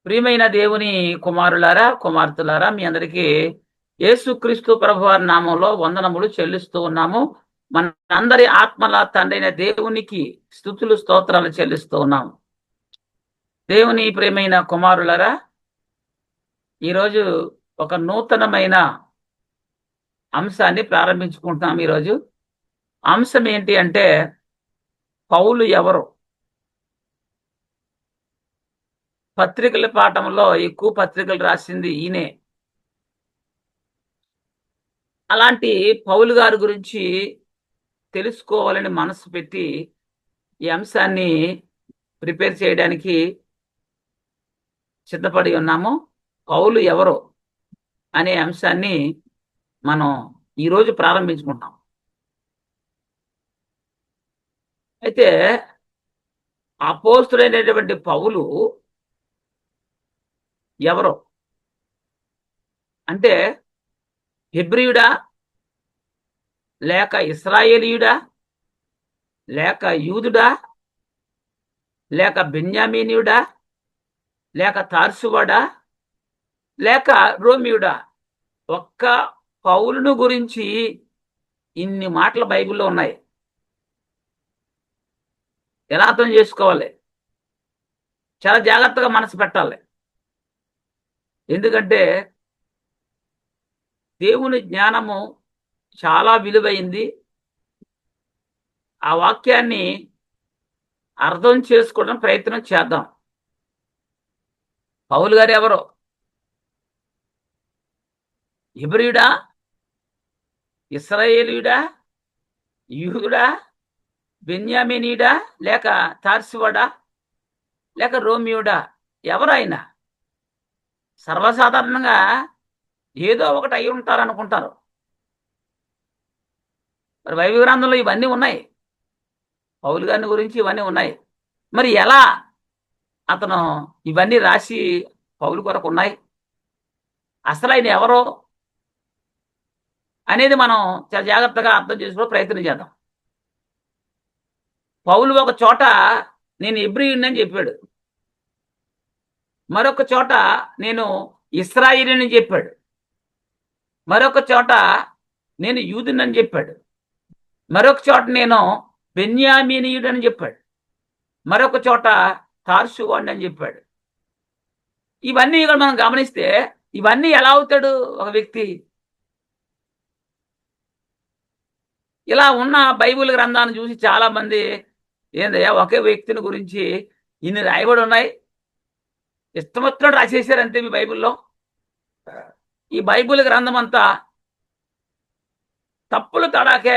ప్రియమైన దేవుని కుమారులారా, కుమార్తెలారా, మీ అందరికీ యేసుక్రీస్తు ప్రభువారి నామంలో వందనములు చెల్లిస్తూ ఉన్నాము. మనందరి ఆత్మల తండ్రైన దేవునికి స్తుతులు, స్తోత్రాలు చెల్లిస్తూ ఉన్నాము. దేవుని ప్రియమైన కుమారులారా, ఈరోజు ఒక నూతనమైన అంశాన్ని ప్రారంభించుకుంటున్నాం. ఈరోజు అంశం ఏంటి అంటే, పౌలు ఎవరు? పత్రికల పాఠంలో ఎక్కువ పత్రికలు రాసింది ఈయనే. అలాంటి పౌలు గారి గురించి తెలుసుకోవాలని మనసు పెట్టి ఈ అంశాన్ని ప్రిపేర్ చేయడానికి సిద్ధపడి ఉన్నాము. పౌలు ఎవరు అనే అంశాన్ని మనం ఈరోజు ప్రారంభించుకుంటాం. అయితే అపోస్తుడైనటువంటి పౌలు ఎవరు అంటే, హెబ్రీయుడా, లేక ఇశ్రాయేలీయుడా, లేక యూదుడా, లేక బెన్యామీనీయుడా, లేక తార్సువాడా, లేక రోమియుడా? ఒక్క పౌలును గురించి ఇన్ని మాటలు బైబిల్లో ఉన్నాయి. ఎలా అర్థం చేసుకోవాలి? చాలా జాగ్రత్తగా మనసు పెట్టాలి. ఎందుకంటే దేవుని జ్ఞానము చాలా విలువైంది. ఆ వాక్యాన్ని అర్థం చేసుకోవడం ప్రయత్నం చేద్దాం. పౌలు గారు ఎవరు? హెబ్రీయుడా, ఇశ్రాయేలీయుడా, యూదుడా, బెన్యామీనీయుడా, లేక తార్సువాడా, లేక రోమియుడా? ఎవరు ఆయన? సర్వసాధారణంగా ఏదో ఒకటి అయి ఉంటారనుకుంటారు. మరి బైబిల్ గ్రంథంలో ఇవన్నీ ఉన్నాయి. పౌలు గారిని గురించి ఇవన్నీ ఉన్నాయి. మరి ఎలా అతను ఇవన్నీ రాసి పౌలు కొరకు ఉన్నాయి? అసలు ఆయన ఎవరో అనేది మనం చాలా జాగ్రత్తగా అర్థం చేసుకోవడం ప్రయత్నం చేద్దాం. పౌలు ఒక చోట నేను హెబ్రీయుడిని అని చెప్పాడు. మరొక చోట నేను ఇశ్రాయేలీయుడిని చెప్పాడు. మరొక చోట నేను యూదుని అని చెప్పాడు. మరొక చోట నేను బెన్యామీనీయుడు అని చెప్పాడు. మరొక చోట తార్సువాడిని అని చెప్పాడు. ఇవన్నీ ఇక్కడ మనం గమనిస్తే ఇవన్నీ ఎలా అవుతాడు ఒక వ్యక్తి? ఇలా ఉన్న బైబిల్ గ్రంథాన్ని చూసి చాలా మంది ఏందయ్యా ఒకే వ్యక్తిని గురించి ఇన్ని రాయబడి ఉన్నాయి, ఇష్టం వచ్చినట్టు రాసేసారు అంతే మీ బైబిల్లో. ఈ బైబిల్ గ్రంథం అంతా తప్పులు తడాకే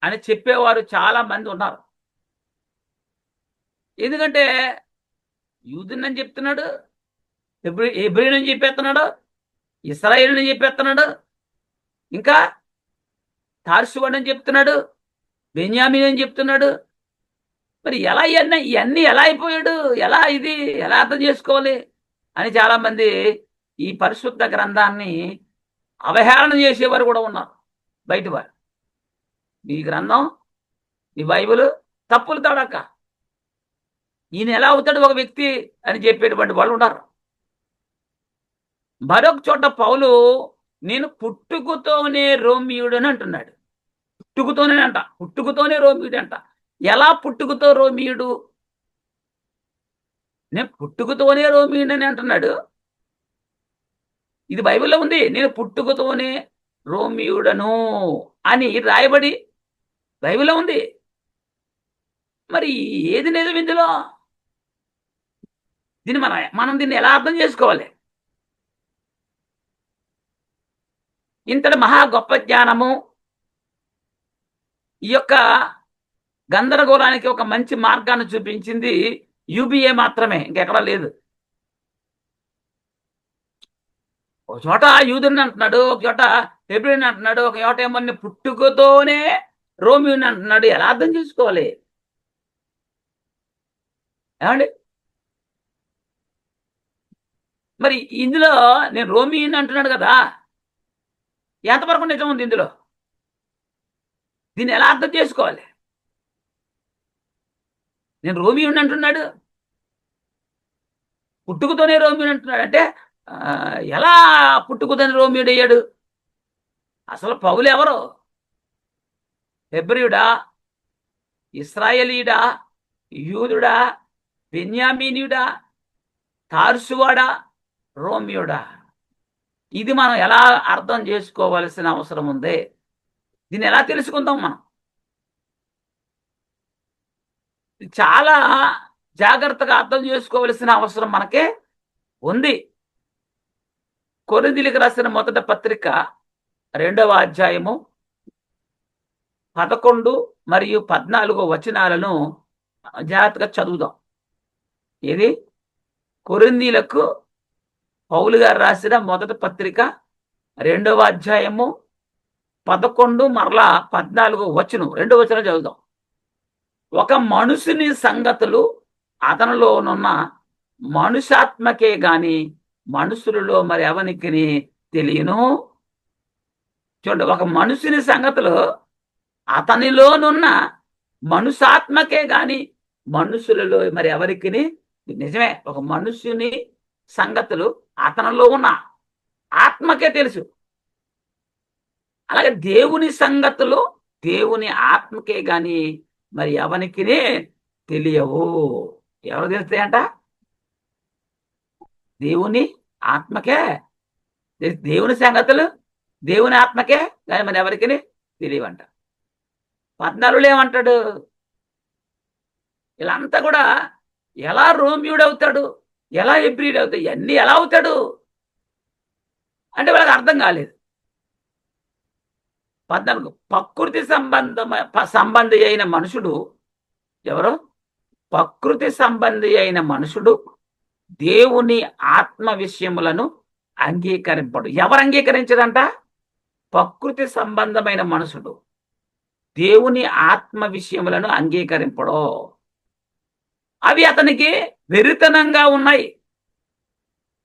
అని చెప్పేవారు చాలా మంది ఉన్నారు. ఎందుకంటే యూదుని అని చెప్తున్నాడు, హెబ్రీయుని అని చెప్పేస్తున్నాడు, ఇశ్రాయేలుని చెప్పేస్తున్నాడు, ఇంకా తార్సువాడు అని చెప్తున్నాడు, బెన్యామీన్ అని చెప్తున్నాడు. మరి ఎలా ఇవన్నీ ఎలా అయిపోయాడు? ఎలా ఇది ఎలా అర్థం చేసుకోవాలి అని చాలా మంది ఈ పరిశుద్ధ గ్రంథాన్ని అవహేళన చేసేవారు కూడా ఉన్నారు. బయట వారు ఈ గ్రంథం, ఈ బైబిల్ తప్పులు తడక ఈయన ఎలా అవుతాడు ఒక వ్యక్తి అని చెప్పేటువంటి వాళ్ళు ఉన్నారు. మరొక చోట పౌలు నేను పుట్టుకతోనే రోమియుడు అని అంటున్నాడు. పుట్టుకతోనే రోమియుడు అంట. ఎలా పుట్టుకతో రోమియుడు? నేను పుట్టుకతోనే రోమియుడు అని అంటున్నాడు. ఇది బైబిల్లో ఉంది. నేను పుట్టుకతోనే రోమియుడను అని రాయబడి బైబిల్లో ఉంది. మరి ఏది నిజం ఇందులో? దీన్ని మనం దీన్ని ఎలా అర్థం చేసుకోవాలి? ఇంతటి మహా గొప్ప జ్ఞానము ఈ యొక్క గందరగోళానికి ఒక మంచి మార్గాన్ని చూపించింది యూబీఏ మాత్రమే, ఇంకెక్కడా లేదు. ఒక చోట యూదుని అంటున్నాడు, ఒక చోట హెబ్రీయుని అంటున్నాడు, ఒక చోట ఏమన్నా పుట్టుకతోనే రోమియుని అంటున్నాడు. ఎలా అర్థం చేసుకోవాలి ఏమండి? మరి ఇందులో నేను రోమియుని అంటున్నాడు కదా, ఎంతవరకు నిజం ఉంది ఇందులో? దీన్ని ఎలా అర్థం చేసుకోవాలి? నేను రోమియుని అంటున్నాడు, పుట్టుకతోనే రోమియోడు అంటున్నాడు అంటే ఎలా పుట్టుకతోనే రోమియోడు అయ్యాడు? అసలు పౌలు ఎవరు? హెబ్రియుడా, ఇశ్రాయేలీయుడా, యూదుడా, బెన్యామీనీయుడా, తార్సువాడా, రోమియోడా? ఇది మనం ఎలా అర్థం చేసుకోవాల్సిన అవసరం ఉంది? దీన్ని ఎలా తెలుసుకుందాం మనం? చాలా జాగ్రత్తగా అర్థం చేసుకోవలసిన అవసరం మనకే ఉంది. కొరింథీయులకు రాసిన మొదటి పత్రిక 2వ అధ్యాయము 11 మరియు 14 వచనాలను జాగ్రత్తగా చదువుదాం. ఇది కొరింథీయులకు పౌలు గారు రాసిన మొదటి పత్రిక 2వ అధ్యాయము 11 మరలా 14 వచనం, 2 వచనాలు చదువుదాం. ఒక మనుషుని సంగతులు అతనిలోనున్న మనుషాత్మకే గాని మనుషులలో మరి ఎవనికి తెలియను. చూడండి, ఒక మనుషుని సంగతులు అతనిలోనున్న మనుషాత్మకే గాని మనుషులలో మరి ఎవరికి నిజమే, ఒక మనుషుని సంగతులు అతనిలో ఉన్న ఆత్మకే తెలుసు. అలాగే దేవుని సంగతులు దేవుని ఆత్మకే గాని మరి ఎవరికి తెలియవు. ఎవరు తెలుస్తాయంట? దేవుని ఆత్మకే. దేవుని సంగతులు దేవుని ఆత్మకే కానీ మరి ఎవరికి తెలియవంట. 14 ఏమంటాడు? వీళ్ళంతా కూడా ఎలా రోమియోడు అవుతాడు, ఎలా హెబ్రీయుడు అవుతాడు, ఇవన్నీ ఎలా అవుతాడు అంటే వాళ్ళకి అర్థం కాలేదు. 14 ప్రకృతి సంబంధి అయిన మనుషుడు ఎవరు? ప్రకృతి సంబంధి అయిన మనుషుడు దేవుని ఆత్మ విషయములను అంగీకరింపడు. ఎవరు అంగీకరించడంట? ప్రకృతి సంబంధమైన మనుషుడు దేవుని ఆత్మ విషయములను అంగీకరింపడు. అవి అతనికి వెరితనంగా ఉన్నాయి.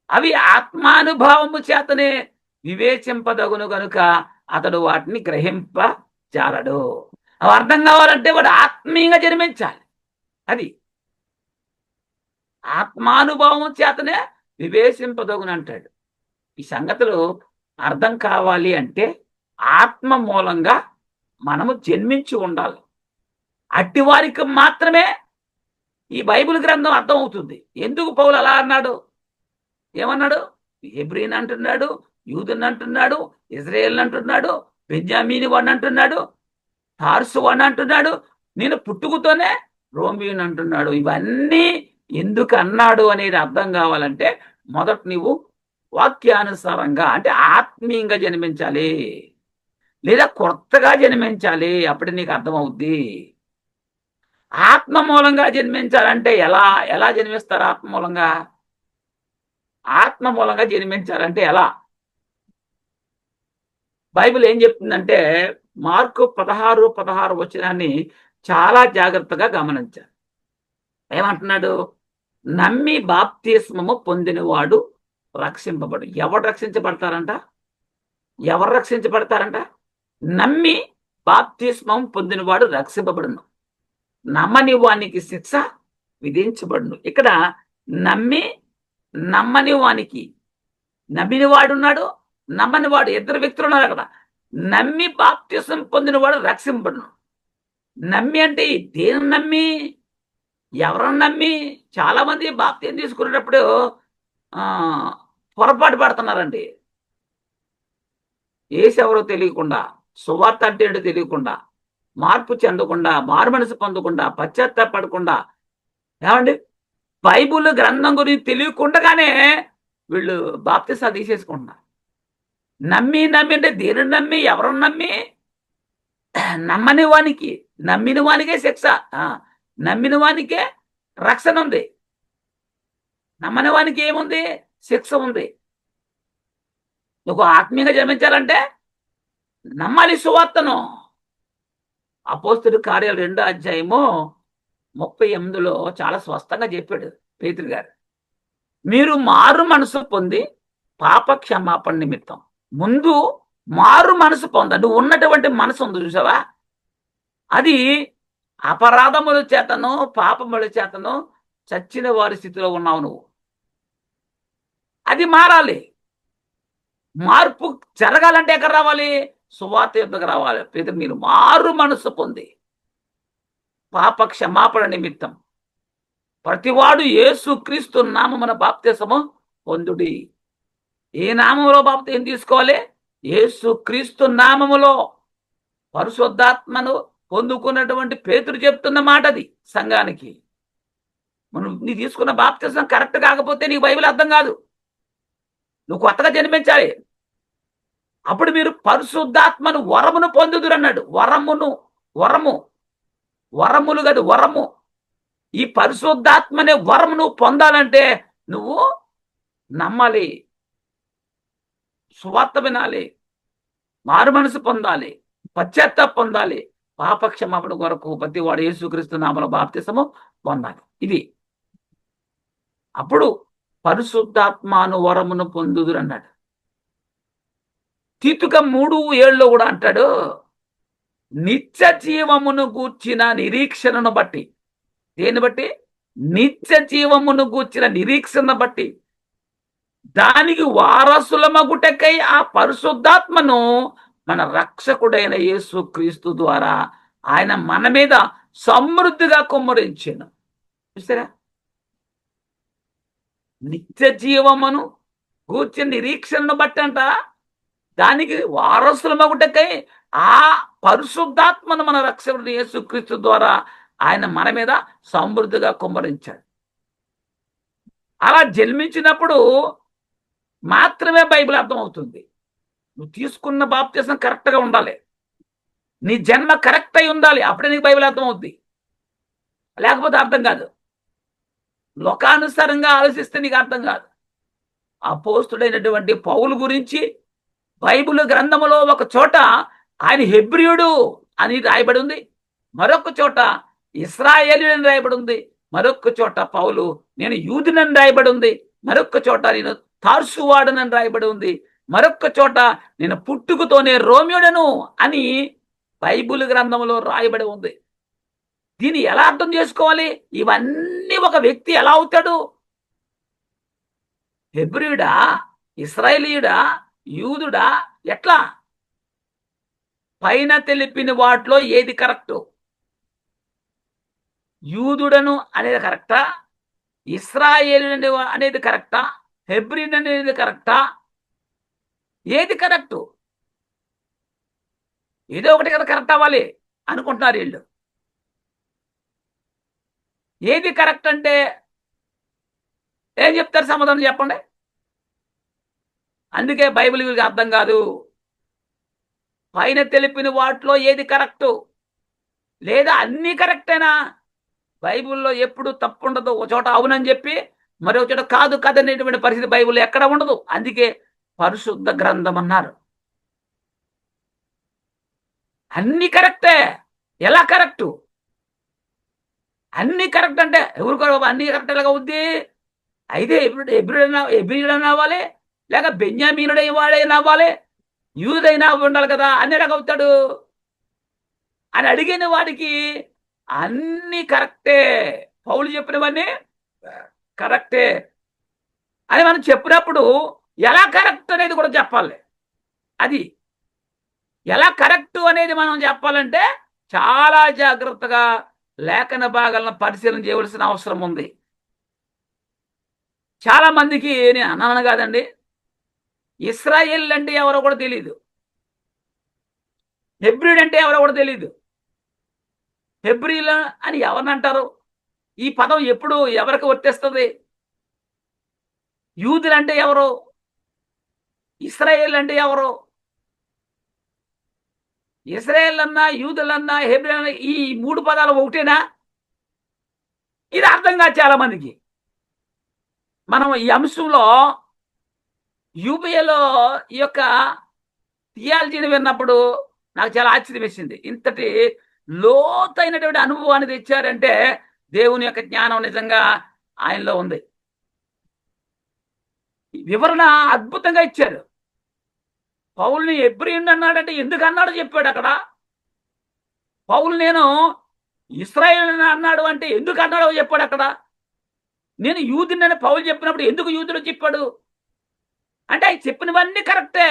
అవి ఆత్మానుభవము చేతనే వివేచింపదగును గనుక అతడు వాటిని గ్రహింపజాలడు. అవి అర్థం కావాలంటే వాడు ఆత్మీయంగా జన్మించాలి. అది ఆత్మానుభవం చేతనే వివేచింపదగును అంటాడు. ఈ సంగతులు అర్థం కావాలి అంటే ఆత్మ మూలంగా మనము జన్మించి ఉండాలి. అట్టి వారికి మాత్రమే ఈ బైబిల్ గ్రంథం అర్థం అవుతుంది. ఎందుకు పౌలు అలా అన్నాడు? ఏమన్నాడు? హెబ్రీని అంటున్నాడు, యూదుని అంటున్నాడు, ఇజ్రాయేల్ అంటున్నాడు, బెన్యామీని వాడిని అంటున్నాడు, తార్సు వాడిని అంటున్నాడు, నేను పుట్టుకతోనే రోమియోని అంటున్నాడు. ఇవన్నీ ఎందుకు అన్నాడు అనేది అర్థం కావాలంటే మొదట నీవు వాక్యానుసారంగా అంటే ఆత్మీయంగా జన్మించాలి, లేదా కొత్తగా జన్మించాలి. అప్పుడు నీకు అర్థమవుద్ది. ఆత్మ మూలంగా జన్మించాలంటే ఎలా ఎలా జన్మిస్తారు? ఆత్మ మూలంగా జన్మించాలంటే ఎలా? బైబిల్ ఏం చెప్తుందంటే మార్కు 16 వచనాన్ని చాలా జాగ్రత్తగా గమనించాలి. ఏమంటున్నాడు? నమ్మి బాప్తిస్మము పొందినవాడు రక్షింపబడు. ఎవరు రక్షించబడతారంట? ఎవరు రక్షించబడతారంట? నమ్మి బాప్తిస్మం పొందినవాడు రక్షింపబడును, నమ్మని వానికి శిక్ష విధించబడును. ఇక్కడ నమ్మని వానికి, నమ్మిన వాడున్నాడు, నమ్మని వాడు, ఇద్దరు వ్యక్తులు ఉన్నారు అక్కడ. నమ్మి బాప్తిసం పొందినవాడు రక్షింపబడును. నమ్మి అంటే దేని నమ్మి, ఎవరన్నా నమ్మి? చాలా మంది బాప్తిసం తీసుకునేటప్పుడు పొరపాటు పడుతున్నారండి. ఏసెవరో తెలియకుండా, సువార్త అంటే ఏంటో తెలియకుండా, మార్పు చెందకుండా, మారు మనసు పొందకుండా, పశ్చాత్తాపడకుండా, ఏమండి బైబుల్ గ్రంథం గురించి తెలియకుండానే వీళ్ళు బాప్తిసాలు తీసేసుకుంటున్నారు. నమ్మి అంటే దేని నమ్మి, ఎవరు నమ్మి? నమ్మని వానికి, నమ్మిన వానికే శిక్ష, నమ్మిన వానికే రక్షణ ఉంది, నమ్మని వానికి ఏముంది? శిక్ష ఉంది. నువ్వు ఆత్మీయంగా జన్మించాలంటే నమ్మాలి సువార్తను. అపోస్తలుల కార్యాలు 2వ అధ్యాయము 38లో చాలా స్పష్టంగా చెప్పాడు పేతురు గారు. మీరు మారు మనసు పొంది పాప క్షమాపణ నిమిత్తం ముందు మారు మనసు పొంద. నువ్వు ఉన్నటువంటి మనసు ఉంది చూసావా, అది అపరాధముల చేతను పాపముల చేతను చచ్చిన వారి స్థితిలో ఉన్నావు నువ్వు. అది మారాలి. మార్పు జరగాలంటే ఎక్కడ రావాలి? సువార్త యొద్దకు రావాలి. మీరు మారు మనసు పొంది పాప క్షమాపణ నిమిత్తం ప్రతివాడు యేసుక్రీస్తు నామమున బాప్తిసము పొందుడి. ఏ నామములో బాప్తిసం తీసుకోవాలి? యేసుక్రీస్తు నామములో. పరిశుద్ధాత్మను పొందుకున్నటువంటి పేతురు చెప్తున్న మాట అది సంఘానికి. నీ తీసుకున్న బాప్తిసం కరెక్ట్ కాకపోతే నీకు బైబిల్ అర్థం కాదు. నువ్వు కొత్తగా జన్మించాలి. అప్పుడు మీరు పరిశుద్ధాత్మను వరమును పొందుదురు అన్నాడు. వరములు కాదు, వరము. ఈ పరిశుద్ధాత్మనే వరము నువ్వు పొందాలంటే నువ్వు నమ్మాలి, సువార్త వినాలి, మారు మనసు పొందాలి, పశ్చాత్తాప పొందాలి, పాపక్షమాపణ కొరకు ప్రతి వాడు యేసుక్రీస్తు నామములో బాప్తిసము పొందాలి. ఇది అప్పుడు పరిశుద్ధాత్మను వరమును పొందుదురు అన్నాడు. తీతుక 3:7 కూడా అంటాడు, నిత్య జీవమును గూర్చిన నిరీక్షణను బట్టి. దేన్ని బట్టి? నిత్య జీవమును గూర్చిన నిరీక్షణ బట్టి దానికి వారసులమగుటకై ఆ పరిశుద్ధాత్మను మన రక్షకుడైన యేసుక్రీస్తు ద్వారా ఆయన మన మీద సమృద్ధిగా కుమ్మరించాను. చూసారా? నిత్య జీవమును గూర్చిన నిరీక్షణను బట్టి అంట దానికి వారసులమగుటకై ఆ పరిశుద్ధాత్మను మన రక్షకుడు యేసుక్రీస్తు ద్వారా ఆయన మన మీద సమృద్ధిగా కుమ్మరించాడు. అలా జన్మించినప్పుడు మాత్రమే బైబిల్ అర్థమవుతుంది. నువ్వు తీసుకున్న బాప్తిసం కరెక్ట్గా ఉండాలి, నీ జన్మ కరెక్ట్ అయి ఉండాలి. అప్పుడే నీకు బైబిల్ అర్థమవుద్ది, లేకపోతే అర్థం కాదు. లోకానుసారంగా ఆలోచిస్తే నీకు అర్థం కాదు. అపోస్తుడైనటువంటి పౌలు గురించి బైబిల్ గ్రంథములో ఒక చోట ఆయన హెబ్రీయుడు అని రాయబడి ఉంది, మరొక చోట ఇశ్రాయేలీయుడని రాయబడి ఉంది, మరొక చోట పౌలు నేను యూదునని రాయబడి ఉంది, మరొక చోట నేను తార్సువాడనని రాయబడి ఉంది, మరొక చోట నేను పుట్టుకతోనే రోమియోడను అని బైబిల్ గ్రంథంలో రాయబడి ఉంది. దీన్ని ఎలా అర్థం చేసుకోవాలి? ఇవన్నీ ఒక వ్యక్తి ఎలా అవుతాడు? హెబ్రీయుడా, ఇశ్రాయేలీయుడా, యూదుడా? ఎట్లా? పైన తెలిపిన వాటిలో ఏది కరెక్టు? యూదుడను అనేది కరెక్టా? ఇశ్రాయేలు అనేది కరెక్టా? హెబ్రీయుడు అనేది కరెక్టా? ఏది కరెక్టు? ఏదో ఒకటి కదా కరెక్ట్ అవ్వాలి అనుకుంటున్నారు వీళ్ళు. ఏది కరెక్ట్ అంటే ఏం చెప్తారు? సమాధానం చెప్పండి. అందుకే బైబిల్ వీళ్ళకి అర్థం కాదు. పైన తెలిపిన వాటిలో ఏది కరెక్టు? లేదా అన్నీ కరెక్టేనా? బైబిల్లో ఎప్పుడు తప్పు ఉండదు. ఒక చోట అవునని చెప్పి మరో చోట కాదు కదనేటువంటి పరిస్థితి బైబిల్లో ఎక్కడ ఉండదు. అందుకే పరిశుద్ధ గ్రంథం అన్నారు. అన్ని కరెక్టే. ఎలా కరెక్టు? అన్ని కరెక్ట్ అంటే ఎవరు అన్ని కరెక్ట్ ఎలాగా ఉంది? అయితే ఎబ్రియుడైనా అవ్వాలి, లేక బెన్యామీనుడై వాడైనా అవ్వాలి, యూదైనా ఉండాలి కదా. అన్ని ఎలాగ అవుతాడు అని అడిగిన వాడికి అన్ని కరెక్టే, పౌలు చెప్పినవన్నీ కరెక్టే అని మనం చెప్పినప్పుడు ఎలా కరెక్ట్ అనేది కూడా చెప్పాలి. అది ఎలా కరెక్ట్ అనేది మనం చెప్పాలంటే చాలా జాగ్రత్తగా లేఖన భాగాలను పరిశీలన చేయవలసిన అవసరం ఉంది. చాలా మందికి నేను అన్నాను కాదండి, ఇశ్రాయేల్ అంటే ఎవరో కూడా తెలియదు, హెబ్రీడ్ అంటే ఎవరో కూడా తెలియదు. హెబ్రీల అని ఎవరిని అంటారు? ఈ పదం ఎప్పుడు ఎవరికి వర్తిస్తుంది? యూదులు అంటే ఎవరు? ఇశ్రాయేల్ అంటే ఎవరు? ఇశ్రాయేల్ అన్నా, యూదులన్నా, హెబ్రీలన్నా ఈ 3 పదాలు ఒకటేనా? ఇది అర్థం కాదు చాలా మందికి. మనం ఈ అంశంలో యూబిఏలో ఈ యొక్క థియాలజీని విన్నప్పుడు నాకు చాలా ఆశ్చర్యం వేసింది. ఇంతటి లోతైనటువంటి అనుభవాన్ని తెచ్చారంటే దేవుని యొక్క జ్ఞానం నిజంగా ఆయనలో ఉంది. వివరణ అద్భుతంగా ఇచ్చారు. పౌల్ని హెబ్రీయుడు అన్నాడంటే ఎందుకు అన్నాడో చెప్పాడు అక్కడ. పౌలు నేను ఇశ్రాయేలు అన్నాడు అంటే ఎందుకు అన్నాడో చెప్పాడు అక్కడ. నేను యూదునని పౌలు చెప్పినప్పుడు ఎందుకు యూదుడు చెప్పాడు? అంటే ఆయన చెప్పినవన్నీ కరెక్టే.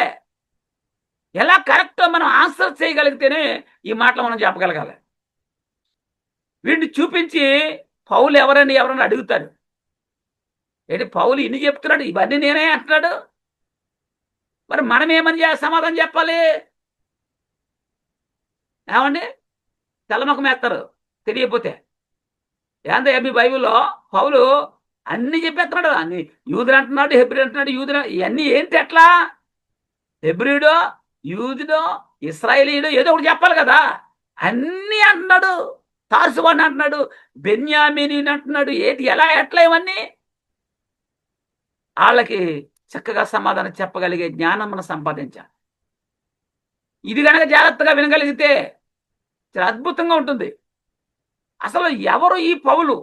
ఎలా కరెక్టో మనం ఆన్సర్ చేయగలిగితేనే ఈ మాటలు మనం చెప్పగలగాలి. వీడిని చూపించి పౌలు ఎవరని అడుగుతారు. ఏంటి పౌలు ఇన్ని చెప్తున్నాడు, ఇవన్నీ నేనే అంటున్నాడు. మరి మనం ఏమని సమాధానం చెప్పాలి? ఏమండి? తెల్లముఖం వేస్తారు తెలియకపోతే. ఏందయ్యా మీ బైబిల్లో పౌలు అన్ని చెప్పేస్తున్నాడు. అన్ని యూదులు అంటున్నాడు, హెబ్రీ అంటున్నాడు, యూదులు ఇవన్నీ ఏంటి ఎట్లా? హెబ్రీడో, యూదుడో, ఇశ్రాయేలీడో ఏదో ఒకటి చెప్పాలి కదా. అన్నీ అంటున్నాడు. తార్సువాడిని అంటున్నాడు, బెన్యామీని అంటున్నాడు. ఏంటి ఎలా ఎట్లా ఇవన్నీ? వాళ్ళకి చక్కగా సమాధానం చెప్పగలిగే జ్ఞానం మనం సంపాదించాలి. ఇది కనుక జాగ్రత్తగా వినగలిగితే చాలా అద్భుతంగా ఉంటుంది. అసలు ఎవరు ఈ పౌలు?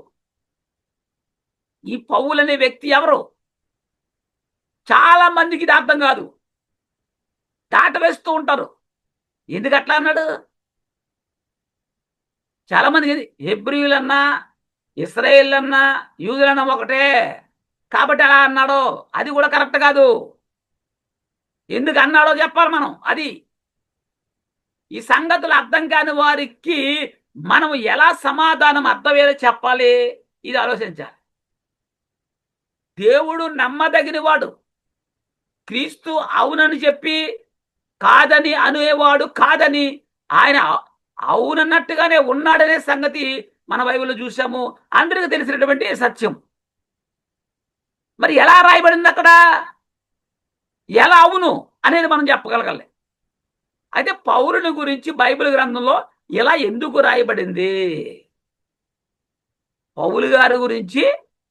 ఈ పౌలు అనే వ్యక్తి ఎవరు? చాలా మందికి ఇది అర్థం కాదు, దాట వేస్తూ ఉంటారు. ఎందుకు అట్లా అన్నాడు? చాలా మందికి హెబ్రీయులన్నా, ఇశ్రాయేలన్నా, యూదులన్నా ఒకటే కాబట్టి అలా అన్నాడో, అది కూడా కరెక్ట్ కాదు. ఎందుకు అన్నాడో చెప్పాలి మనం. అది ఈ సంగతులు అర్థం కాని వారికి మనం ఎలా సమాధానం అర్థమయ్యేలా చెప్పాలి, ఇది ఆలోచించాలి. దేవుడు నమ్మదగిన వాడు. క్రీస్తు అవునని చెప్పి కాదని అనేవాడు కాదని, ఆయన అవునన్నట్టుగానే ఉన్నాడనే సంగతి మన బైబిల్లో చూసాము. అందరికీ తెలిసినటువంటి సత్యం. మరి ఎలా రాయబడింది అక్కడ? ఎలా అవును అనేది మనం చెప్పగలగాలి. అయితే పౌలుని గురించి బైబిల్ గ్రంథంలో ఇలా ఎందుకు రాయబడింది? పౌలు గారి గురించి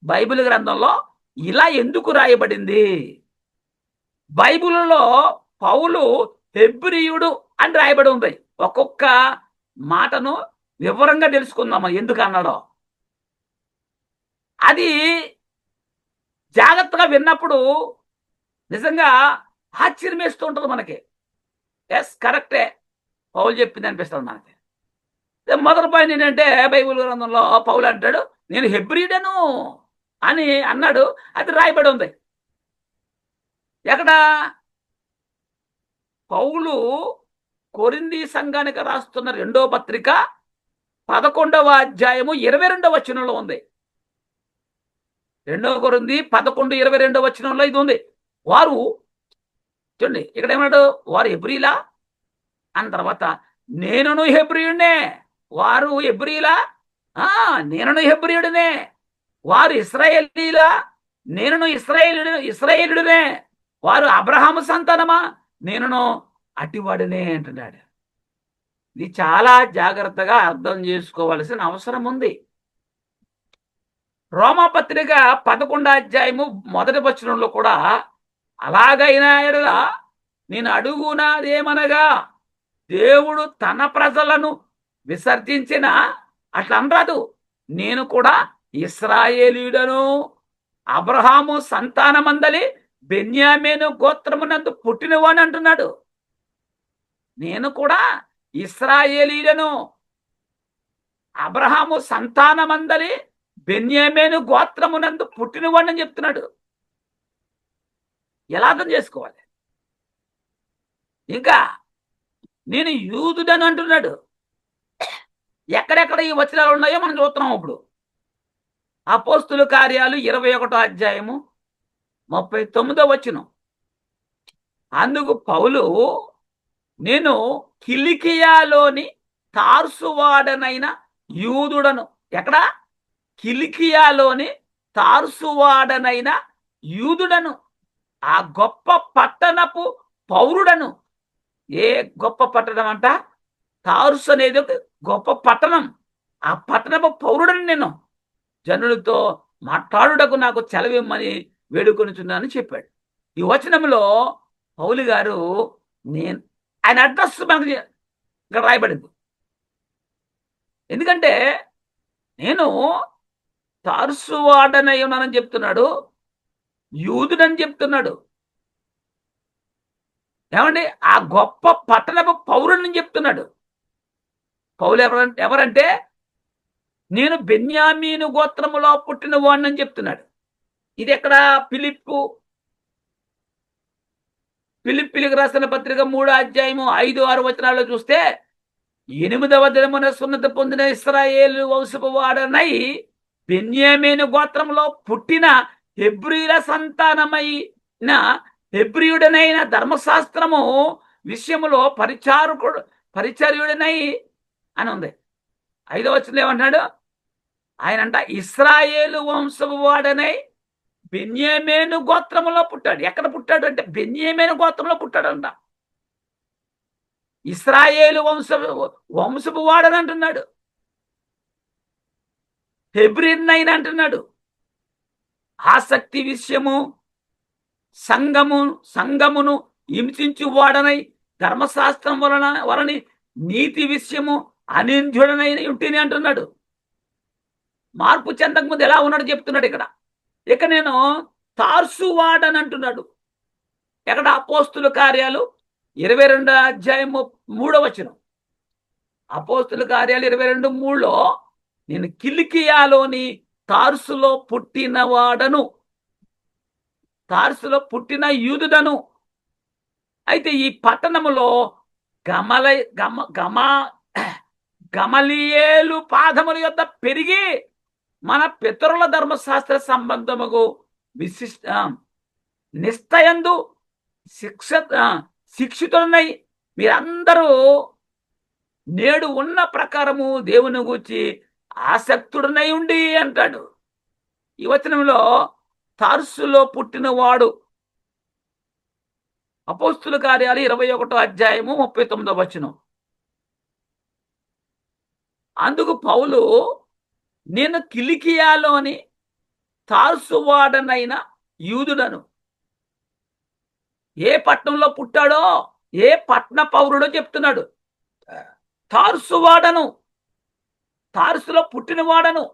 బైబిల్ గ్రంథంలో ఇలా ఎందుకు రాయబడింది? బైబిల్లో పౌలు హెబ్రీయుడు అని రాయబడి ఉంది. ఒక్కొక్క మాటను వివరంగా తెలుసుకుందామా ఎందుకు అన్నాడో. అది జాగ్రత్తగా విన్నప్పుడు నిజంగా ఆశ్చర్యం వేస్తూ ఉంటుంది మనకి. ఎస్ కరెక్టే, పౌలు చెప్పింది అనిపిస్తుంది మనకి. మొదటి పాయింట్ ఏంటంటే బైబిల్ గ్రంథంలో పౌలు అంటాడు నేను హెబ్రీయుడను అని అన్నాడు. అది రాయబడి ఉంది. ఎక్కడ? పౌలు కొరింథీ సంఘానికి రాస్తున్న 2వ పత్రిక 11వ అధ్యాయము 22వ వచనంలో ఉంది. 2 కొరింథీ 11:22 వచనంలో ఇది ఉంది. వారు చూడండి ఇక్కడ ఏమన్నాడు? వారు హెబ్రీలా అన్న తర్వాత నేనును హెబ్రీయుడినే. వారు హెబ్రీలా? నేనును హెబ్రీయుడినే. వారు ఇశ్రాయేలీలా? నేనును ఇశ్రాయేలుడినే. వారు అబ్రహాము సంతానమా? నేనును అటివాడినే అంటున్నాడు. ఇది చాలా జాగ్రత్తగా అర్థం చేసుకోవాల్సిన అవసరం ఉంది. రోమాపత్రిక 11వ అధ్యాయము 1వ వచనంలో కూడా అలాగైనా ఎడలా నేను అడుగునాదేమనగా దేవుడు తన ప్రజలను విసర్జించిన అట్లా అనరాదు. నేను కూడా ఇశ్రాయేలీయుడను, అబ్రహాము సంతానమందలి బెన్యామీను గోత్రమునందు పుట్టినవాని అంటున్నాడు. నేను కూడా ఇశ్రాయేలీయుడను, అబ్రహాము సంతానమందలి బెన్యామీను గోత్రమునందు పుట్టినవాడిని అని చెప్తున్నాడు. ఎలా అర్థం చేసుకోవాలి? ఇంకా నేను యూదుడను అంటున్నాడు. ఎక్కడెక్కడ ఈ వచనాలు ఉన్నాయో మనం చూస్తున్నాం. ఇప్పుడు అపోస్తుల కార్యాలు 21వ అధ్యాయము 39వ వచనం. అందుకు పౌలు నేను కిలికియాలోని తార్సువాడనైన యూదుడను. ఎక్కడ? కిలికియాలోని తార్సువాడనైన యూదుడను, ఆ గొప్ప పట్టణపు పౌరుడను. ఏ గొప్ప పట్టణం అంట? తార్సు అనేది ఒక గొప్ప పట్టణం. ఆ పట్టణపు పౌరుడని నేను జనులతో మాట్లాడుటకు నాకు సెలవిమ్మని వేడుకొనుచున్నానని చెప్పాడు. ఈ వచనంలో పౌలు గారు ఆయన అడ్రస్ మనకి ఇక్కడ రాయబడింది. ఎందుకంటే నేను తార్సువాడనై ఉన్నానని చెప్తున్నాడు, యూదుడని చెప్తున్నాడు. ఏమండి? ఆ గొప్ప పట్టణపు పౌరుని చెప్తున్నాడు. పౌలు ఎవరంటే నేను బెన్యామీను గోత్రములో పుట్టిన వాడిని చెప్తున్నాడు. ఇది ఎక్కడ? ఫిలిప్పు ఫిలిప్పీలకు రాసిన పత్రిక 3:5-6 చూస్తే 8వ దినమున సున్నతి పొందిన ఇశ్రాయేలు వంశపు వాడనై బెన్యామీను గోత్రంలో పుట్టిన హెబ్రీల సంతానమైన హెబ్రియుడనైన ధర్మశాస్త్రము విషయములో పరిచర్యుడనై అని ఉంది. 5వ వచనంలో ఏమంటున్నాడు? ఆయనంట ఇశ్రాయేలు వంశపు వాడనై బెన్యామీను గోత్రములో పుట్టాడు. ఎక్కడ పుట్టాడు అంటే బెన్యామీను గోత్రంలో పుట్టాడంట. ఇశ్రాయేలు వంశపు వాడని అంటున్నాడు, హెబ్రీనైన్ అంటున్నాడు. ఆసక్తి విషయము సంఘమును హింసించు వాడనై ధర్మశాస్త్రం వలని నీతి విషయము అనింద్యుడనై ఉంటేనే అంటున్నాడు. మార్పు చెందక ముందు ఎలా ఉన్నాడు చెప్తున్నాడు ఇక్కడ. ఇక నేను తార్సువాడని అంటున్నాడు. ఎక్కడ? అపోస్తుల కార్యాలు 22:3. అపోస్తుల కార్యాలు 22:3 నేను కిలికియాలోని తార్సులో పుట్టిన యూదుడను. అయితే ఈ పట్టణములో గమలియేలు పాదముల యొద్ద పెరిగి మన పితరుల ధర్మశాస్త్ర సంబంధముకు నిష్టయందు శిక్షితులనై మీరందరూ నేడు ఉన్న ప్రకారము దేవుని గూర్చి ఆసక్తుడనై ఉండి అంటాడు. ఈ వచనంలో తార్సులో పుట్టినవాడు. అపోస్తుల కార్యాలు 21:39. అందుకు పౌలు నేను కిలికియాలోని తార్సువాడనైన యూదుడను. ఏ పట్టణంలో పుట్టాడో, ఏ పట్టణ పౌరుడో చెప్తున్నాడు. తార్సువాడను, తార్సులో పుట్టినవాడను,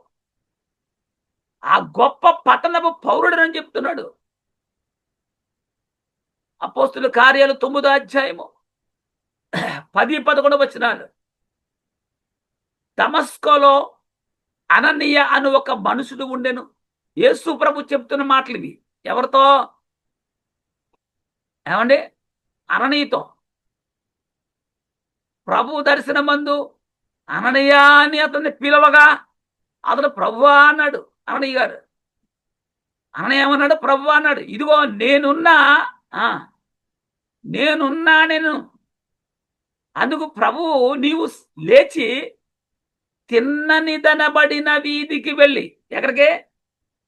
ఆ గొప్ప పట్టణపు పౌరుడని చెప్తున్నాడు. అపోస్తుల కార్యాలు 9:10-11 దమస్కోలో అననీయ అను ఒక మనుషుడు ఉండెను. యేసు ప్రభు చెప్తున్న మాటలు ఇవి. ఎవరితో? ఏమండి? అననీయతో. ప్రభు దర్శనమందు అననీయ అని అతన్ని పిలవగా అతడు ప్రభువా అన్నాడు. అననీయ గారు అననీయ ఏమన్నాడు? ప్రభువా అన్నాడు. ఇదిగో నేనున్నా. అందుకు ప్రభువు నీవు లేచి తిన్ననిదనబడిన వీధికి వెళ్ళి,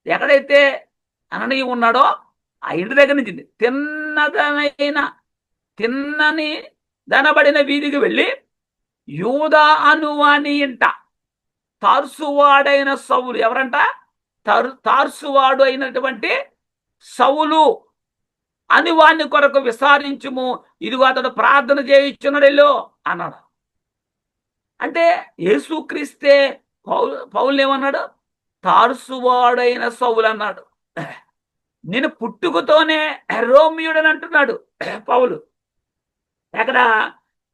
ఎక్కడైతే అననీయ ఉన్నాడో ఆ ఇంటి దగ్గర నుంచి తిన్నని దనబడిన వీధికి వెళ్ళి యూదా అనువాని ఇంట తార్సువాడైన సౌలు. ఎవరంట? తార్సువాడు అయినటువంటి సౌలు అని వాని కొరకు విచారించుము, ఇదిగో అతడు ప్రార్థన చేయించున్నాడు అన్నాడు. అంటే యేసుక్రీస్తే పౌలు ఏమన్నాడు? తార్సువాడైన సౌలు అన్నాడు. నేను పుట్టుకతోనే రోమియుడని అంటున్నాడు పౌలు. ఎక్కడ?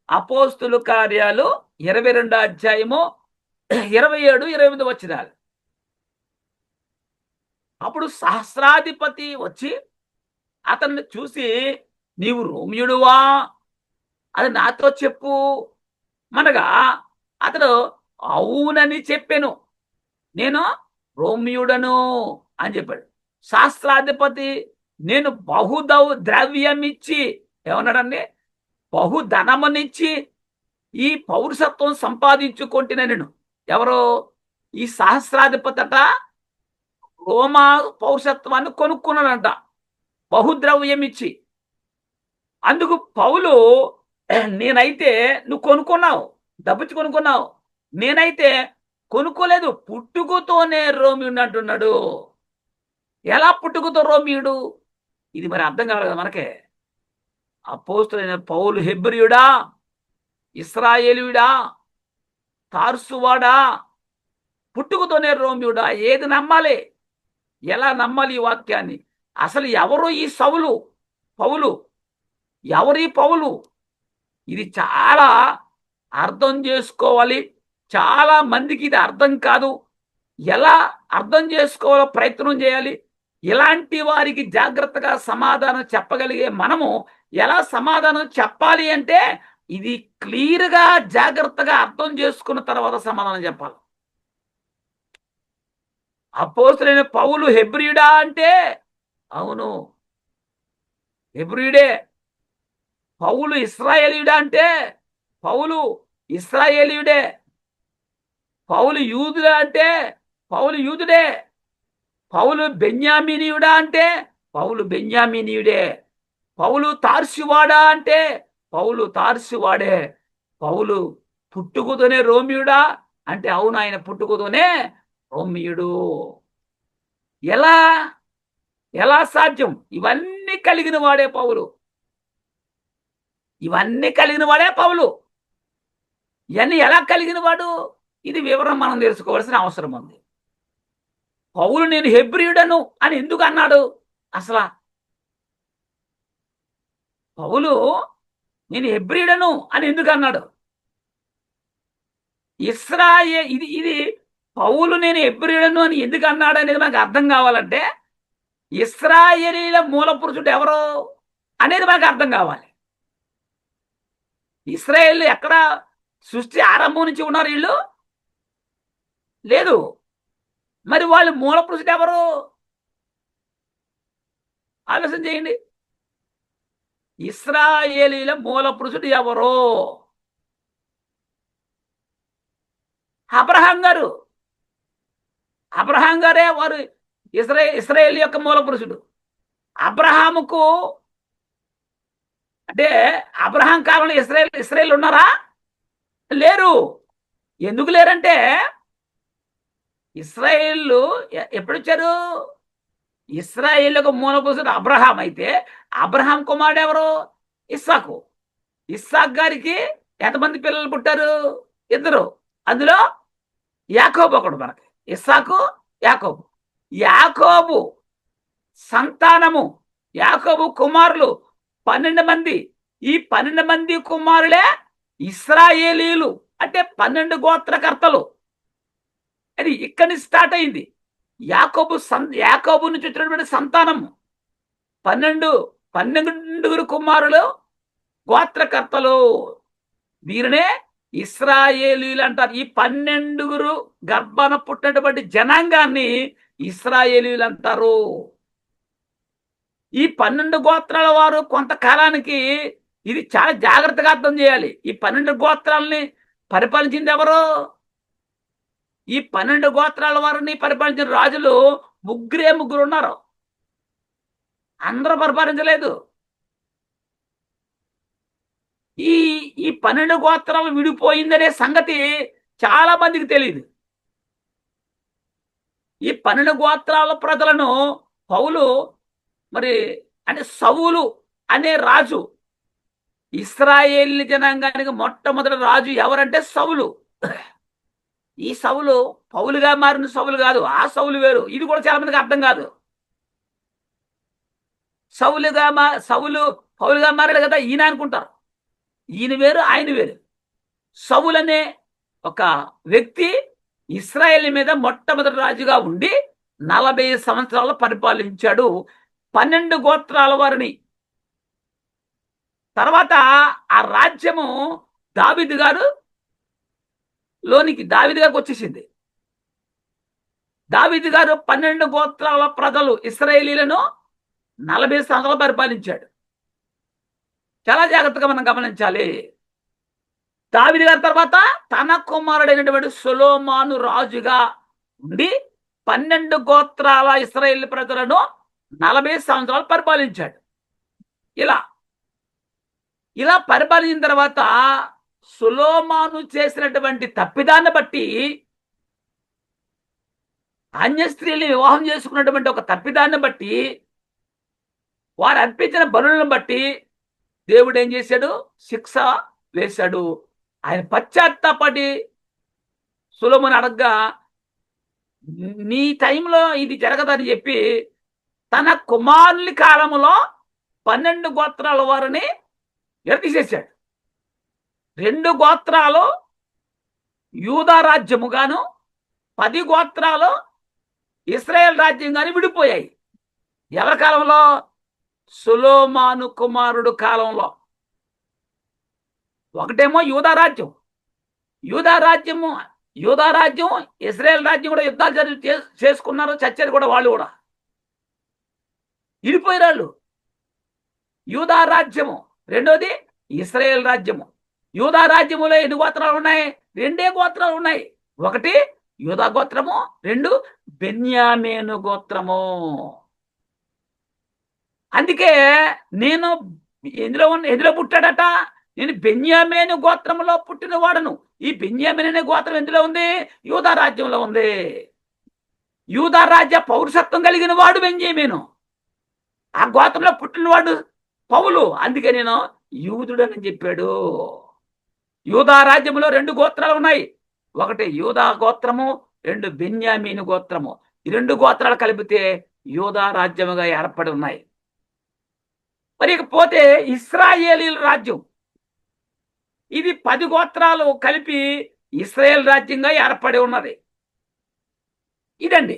అపోస్తుల కార్యాలు 22:27-28. అప్పుడు సహస్రాధిపతి వచ్చి అతన్ని చూసి, నీవు రోమియుడువా? అది నాతో చెప్పు మనగా అతడు అవునని చెప్పాను, నేను రోమియుడను అని చెప్పాడు. శాస్త్రాధిపతి నేను ద్రవ్యమిచ్చి ఏమన్నాడండి? బహుధనమునిచ్చి ఈ పౌరసత్వం సంపాదించుకుంటున్నా నేను. ఎవరో? ఈ సహస్రాధిపతి అట రోమా పౌరసత్వాన్ని కొనుక్కున్నాడంట బహుద్రవ్యమిచ్చి. అందుకు పౌలు, నేనైతే నువ్వు కొనుక్కున్నావు, డబ్బుచ్చి కొనుక్కున్నావు, నేనైతే కొనుక్కోలేదు, పుట్టుకతోనే రోమియుడు అంటున్నాడు. ఎలా పుట్టుకతో రోమియుడు? ఇది మరి అర్థం కావాలి కదా మనకే. అపోస్తులైన పౌలు హెబ్రియుడా, ఇశ్రాయేలీయుడా, తార్సువాడా, పుట్టుకతోనే రోమియుడా? ఏది నమ్మాలి? ఎలా నమ్మాలి ఈ వాక్యాన్ని? అసలు ఎవరు ఈ పౌలు? ఎవరి పౌలు? ఇది చాలా అర్థం చేసుకోవాలి. చాలా మందికి ఇది అర్థం కాదు. ఎలా అర్థం చేసుకోవాలో ప్రయత్నం చేయాలి. ఇలాంటి వారికి జాగ్రత్తగా సమాధానం చెప్పగలిగే మనము ఎలా సమాధానం చెప్పాలి అంటే ఇది క్లియర్గా జాగ్రత్తగా అర్థం చేసుకున్న తర్వాత సమాధానం చెప్పాలి. అపోస్తలుడైన పౌలు హెబ్రీయుడా అంటే అవును, హెబ్రీయుడే. పౌలు ఇశ్రాయేలీయుడా అంటే పౌలు ఇశ్రాయేలీయుడే. పౌలు యూదుడా అంటే పౌలు యూదుడే. పౌలు బెన్యామీనీయుడా అంటే పౌలు బెన్యామీనీయుడే. పౌలు తార్సివాడా అంటే పౌలు తార్సివాడే. పౌలు పుట్టుకతోనే రోమియుడా అంటే అవును, ఆయన పుట్టుకతోనే రోమియుడు. ఎలా ఎలా సాధ్యం? ఇవన్నీ కలిగిన వాడే పౌలు. ఇవన్నీ కలిగిన వాడే పౌలు. ఇవన్నీ ఎలా కలిగిన వాడు? ఇది వివరం మనం తెలుసుకోవాల్సిన అవసరం ఉంది. పౌలు నేను హెబ్రీయుడను అని ఎందుకు అన్నాడు? అసలు పౌలు నేను హెబ్రీయుడను అని ఎందుకు అన్నాడు? ఇది పౌలు నేను హెబ్రీయుడను అని ఎందుకు అన్నాడు అనేది మనకు అర్థం కావాలంటే ఇశ్రాయేలీల మూల పురుషుడు ఎవరు అనేది మనకు అర్థం కావాలి. ఇశ్రాయేల్ ఎక్కడ సృష్టి ఆరంభం నుంచి ఉన్నారు వీళ్ళు? లేదు. మరి వాళ్ళు మూల పురుషుడు ఎవరు? ఆలోచన చేయండి. ఇశ్రాయేలీల మూల పురుషుడు ఎవరు? అబ్రహాం గారు. అబ్రహాం గారే వారు ఇశ్రాయేల్ యొక్క మూల పురుషుడు. అబ్రహాముకు అంటే అబ్రహాం కాలంలో ఇశ్రాయేల్ ఉన్నారా? లేరు. ఎందుకు లేరంటే ఇశ్రాయేల్ ఎప్పుడు వచ్చారు? ఇశ్రాయేల్ యొక్క మూల పురుషుడు అబ్రహాం అయితే అబ్రహాం కుమారుడు ఎవరు? ఇస్సాకు. ఇస్సాక్ గారికి ఎంతమంది పిల్లలు పుట్టారు? 2. అందులో యాకోబు ఒకడు. మనకి ఇస్సాకు, యాకోబు. యాకోబు సంతానము, యాకోబు కుమారులు 12 మంది. ఈ 12 మంది కుమారులే ఇశ్రాయేలీలు అంటే 12 గోత్రకర్తలు. అది ఇక్కడి నుంచి స్టార్ట్ అయింది. యాకోబు నుంచి వచ్చినటువంటి సంతానము 12 కుమారులు గోత్రకర్తలు. వీరినే ఇశ్రాయేలీలు అంటారు. ఈ 12 గర్భాన పుట్టినటువంటి జనాంగాన్ని ఇశ్రాయేలీలు అంటారు. ఈ 12 గోత్రాల వారు కొంతకాలానికి, ఇది చాలా జాగ్రత్తగా అర్థం చేయాలి, ఈ 12 గోత్రాలని పరిపాలించింది ఎవరు? ఈ 12 గోత్రాల వారిని పరిపాలించిన రాజులు ముగ్గురు ఉన్నారు. అందరూ పరిపాలించలేదు. ఈ 12 గోత్రాలు విడిపోయిందనే సంగతి చాలా మందికి తెలియదు. ఈ 12 గోత్రాల ప్రజలను పౌలు మరి అంటే సౌలు అనే రాజు, ఇశ్రాయేల్ జనాంగానికి మొట్టమొదటి రాజు ఎవరంటే సౌలు. ఈ సౌలు పౌలుగా మారిన సౌలు కాదు, ఆ సౌలు వేరు. ఇది కూడా చాలా మందికి అర్థం కాదు. సౌలు పౌలుగా మారాడు కదా ఈయన అనుకుంటారు. ఈయన వేరు, ఆయన వేరు. సౌలు అనే ఒక వ్యక్తి ఇశ్రాయేల్ మీద మొట్టమొదటి రాజుగా ఉండి 40 సంవత్సరాలు పరిపాలించాడు 12 గోత్రాల వారిని. తర్వాత ఆ రాజ్యము దావీదు గారికి వచ్చేసింది. దావీదు గారు 12 గోత్రాల ప్రజలు ఇశ్రాయేలీలను 40 సంవత్సరాలు పరిపాలించాడు. చాలా జాగ్రత్తగా మనం గమనించాలి. దావీదు గారి తర్వాత తన కుమారుడైనటువంటి సొలొమోను రాజుగా ఉండి 12 గోత్రాల ఇశ్రాయేల్ ప్రజలను 40 సంవత్సరాలు పరిపాలించాడు. ఇలా పరిపాలించిన తర్వాత సొలొమోను చేసినటువంటి తప్పిదాన్ని బట్టి, అన్య స్త్రీని వివాహం చేసుకున్నటువంటి ఒక తప్పిదాన్ని బట్టి, వారు అర్పించిన బలులను బట్టి దేవుడు ఏం చేశాడు? శిక్ష వేశాడు. ఆయన పశ్చాత్తాపడి సొలొమోను అడగ్గా నీ టైంలో ఇది జరగదని చెప్పి తన కుమారుని కాలంలో 12 గోత్రాల వారిని ఎడతీసేశాడు. 2 గోత్రాలు యూదా రాజ్యముగాను 10 గోత్రాలు ఇశ్రాయేల్ రాజ్యంగాను విడిపోయాయి. ఎవరి కాలంలో? సొలొమోను కుమారుడు కాలంలో. ఒకటేమో యూదా రాజ్యము యూదా రాజ్యం, ఇశ్రాయేల్ రాజ్యం కూడా యుద్ధాలు చేసుకున్నారు, చచ్చారు కూడా వాళ్ళు కూడా. ఇడిపోయారు. యూదా రాజ్యము, రెండోది ఇశ్రాయేల్ రాజ్యము. యూదా రాజ్యములో ఎన్ని గోత్రాలు ఉన్నాయి? 2 గోత్రాలు ఉన్నాయి. ఒకటి యూదా గోత్రము, 2 బెన్యామీను గోత్రము. అందుకే నేను ఎందులో పుట్టాడట? నేను బెన్యామీను గోత్రములో పుట్టిన వాడను. ఈ బెన్యామీను అనే గోత్రం ఎందులో ఉంది? యూదా రాజ్యంలో ఉంది. యూదా రాజ్య పౌరసత్వం కలిగిన వాడు బెన్యామీను. ఆ గోత్రంలో పుట్టినవాడు పౌలు. అందుకే నేను యూదుడని చెప్పాడు. యూదా రాజ్యంలో 2 గోత్రాలు ఉన్నాయి. ఒకటి యూదా గోత్రము, 2 బెన్యామీను గోత్రము. ఈ 2 గోత్రాలు కలిపితే యూదా రాజ్యముగా ఏర్పడి ఉన్నాయి. మరి ఇకపోతే ఇశ్రాయేలీల రాజ్యం, ఇది 10 గోత్రాలు కలిపి ఇశ్రాయేల్ రాజ్యంగా ఏర్పడి ఉన్నది. ఇదండి.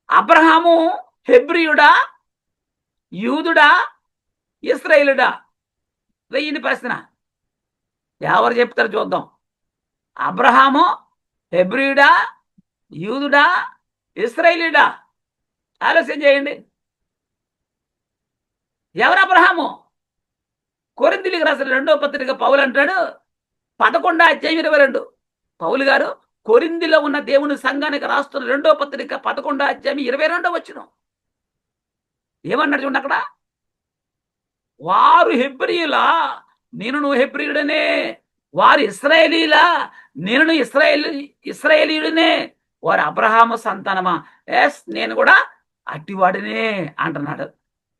అబ్రహాము హెబ్రియుడా, యూదుడా, ఇశ్రాయేలుడా? వెయ్యింది ప్రశ్న. ఎవరు చెప్తారు చూద్దాం. అబ్రహాము హెబ్రియుడా, యూదుడా, ఇశ్రాయేలుడా? ఆలోచన చేయండి. ఎవరు అబ్రహాము? కొరింథీయులకు రాసిన 2వ పత్రిక పౌలు అంటాడు, 11:22. పౌలు గారు కొరింథీలో ఉన్న దేవుని సంఘానికి రాస్తున్న 2వ పత్రిక 11:22 ఏమన్నాడు చూడండి అక్కడ. వారు హెబ్రీయులా, నేను హెబ్రీయుడనే. వారు ఇశ్రాయేలీలా, నేను ఇశ్రాయేలీయుడనే. వారు అబ్రహాము సంతానమా? ఎస్, నేను కూడా అట్టివాడినే అంటున్నాడు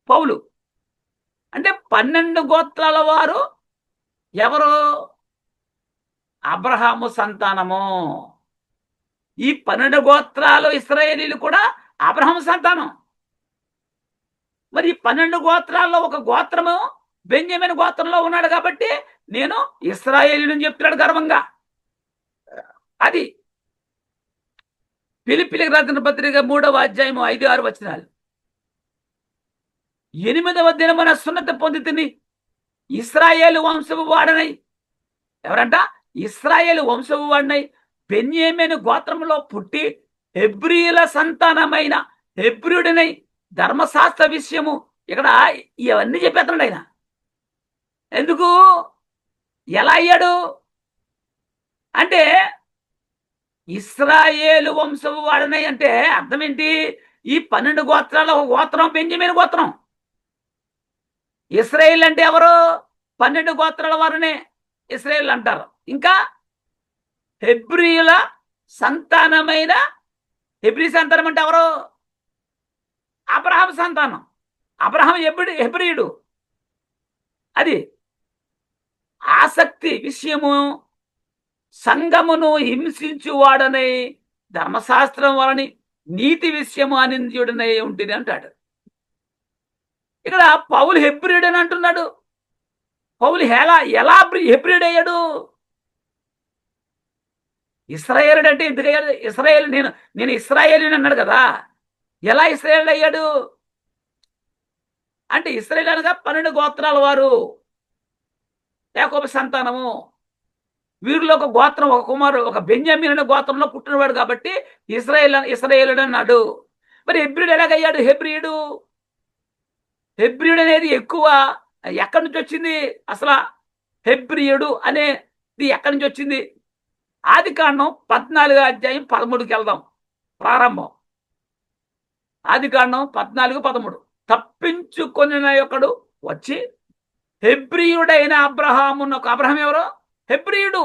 పౌలు. అంటే 12 గోత్రాల వారు ఎవరు? అబ్రహాము సంతానము. ఈ 12 గోత్రాలు ఇశ్రాయేలీలు కూడా అబ్రహాము సంతానం. మరి 12 గోత్రాల్లో ఒక గోత్రము బెన్యామీను గోత్రంలో ఉన్నాడు కాబట్టి నేను ఇశ్రాయేలీయుని చెప్తున్నాడు గర్వంగా. అది ఫిలిప్పీయులకు రాసిన పత్రిక 3వ అధ్యాయము 5-6 వచనాలు. 8వ దినమున సున్నతి పొందితిని, ఇశ్రాయేలు వంశపు వాడనై. ఎవరంట? ఇశ్రాయేలు వంశపు వాడనై బెన్యామీను గోత్రంలో పుట్టి హెబ్రీయుల సంతానమైన హెబ్రీయుడినై ధర్మశాస్త్ర విషయము. ఇక్కడ ఇవన్నీ చెప్పేస్తున్నాడు ఆయన. ఎందుకు? ఎలా అయ్యాడు అంటే ఇశ్రాయేలు వంశపు వాడనై అంటే అర్థం ఏంటి? ఈ 12 గోత్రాల ఒక గోత్రం బెన్యామీను గోత్రం. ఇశ్రాయేల్ అంటే ఎవరు? 12 గోత్రాల వారినే ఇశ్రాయేల్ అంటారు. ఇంకా హెబ్రీయుల సంతానమైన, హెబ్రీ సంతానం అంటే ఎవరు? అబ్రహాము సంతానం. అబ్రహాం హెబ్రీయుడు. అది ఆసక్తి విషయము, సంఘమును హింసించువాడనై ధర్మశాస్త్రం వలని నీతి విషయము అనింద్యుడనై ఉంటుంది అంటాడు. ఇక్కడ పౌలు హెబ్రీయుడు అని అంటున్నాడు. పౌలు ఎలా హెబ్రీయుడు అయ్యాడు? ఇశ్రాయేలుడు అంటే ఎందుకయ్యాడు? ఇశ్రాయేలు నేను ఇశ్రాయేలుని అన్నాడు కదా. ఎలా ఇశ్రాయేలుడు అయ్యాడు అంటే ఇశ్రాయేలు అనగా 12 గోత్రాల వారు, యాకోబు సంతానము. వీరిలో ఒక గోత్రం, ఒక కుమారుడు, ఒక బెన్యామీను అనే గోత్రంలో పుట్టినవాడు కాబట్టి ఇశ్రాయేలుడు అన్నాడు. మరి హెబ్రీయుడు ఎలాగయ్యాడు? హెబ్రీయుడు అనేది ఎక్కువ ఎక్కడి నుంచి వచ్చింది? అసలు హెబ్రీయుడు అనేది ఎక్కడి నుంచి వచ్చింది? ఆదికాండం 14వ అధ్యాయం 13కి వెళ్దాం. ప్రారంభం ఆదికాండం 14:13. తప్పించుకొనిన ఒకడు వచ్చి హెబ్రీయుడైన అబ్రహామునకు. అబ్రహాం ఎవరు? హెబ్రీయుడు.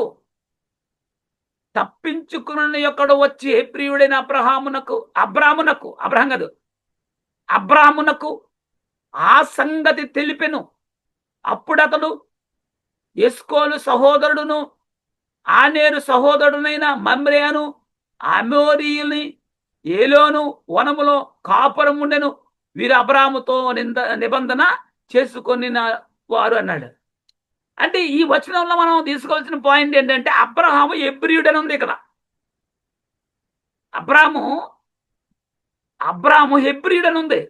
తప్పించుకున్న ఒకడు వచ్చి హెబ్రీయుడైన అబ్రాహామునకు ఆ సంగతి తెలిపెను. అప్పుడు అతడు ఎస్కోలు సహోదరుడును ఆనేరు సహోదరుడైన మమ్రేను అమోరీయుని ఏలోను వనములో కాపురం ఉండెను. వీరు అబ్రాహాముతో నిబంధన చేసుకొని వారు అన్నాడు. అంటే ఈ వచనంలో మనం తీసుకోవాల్సిన పాయింట్ ఏంటంటే అబ్రహాము హెబ్రీయుడు అని ఉంది ఇక్కడ. అబ్రాహాము అబ్రాము హెబ్రీయుడు అని ఉంది.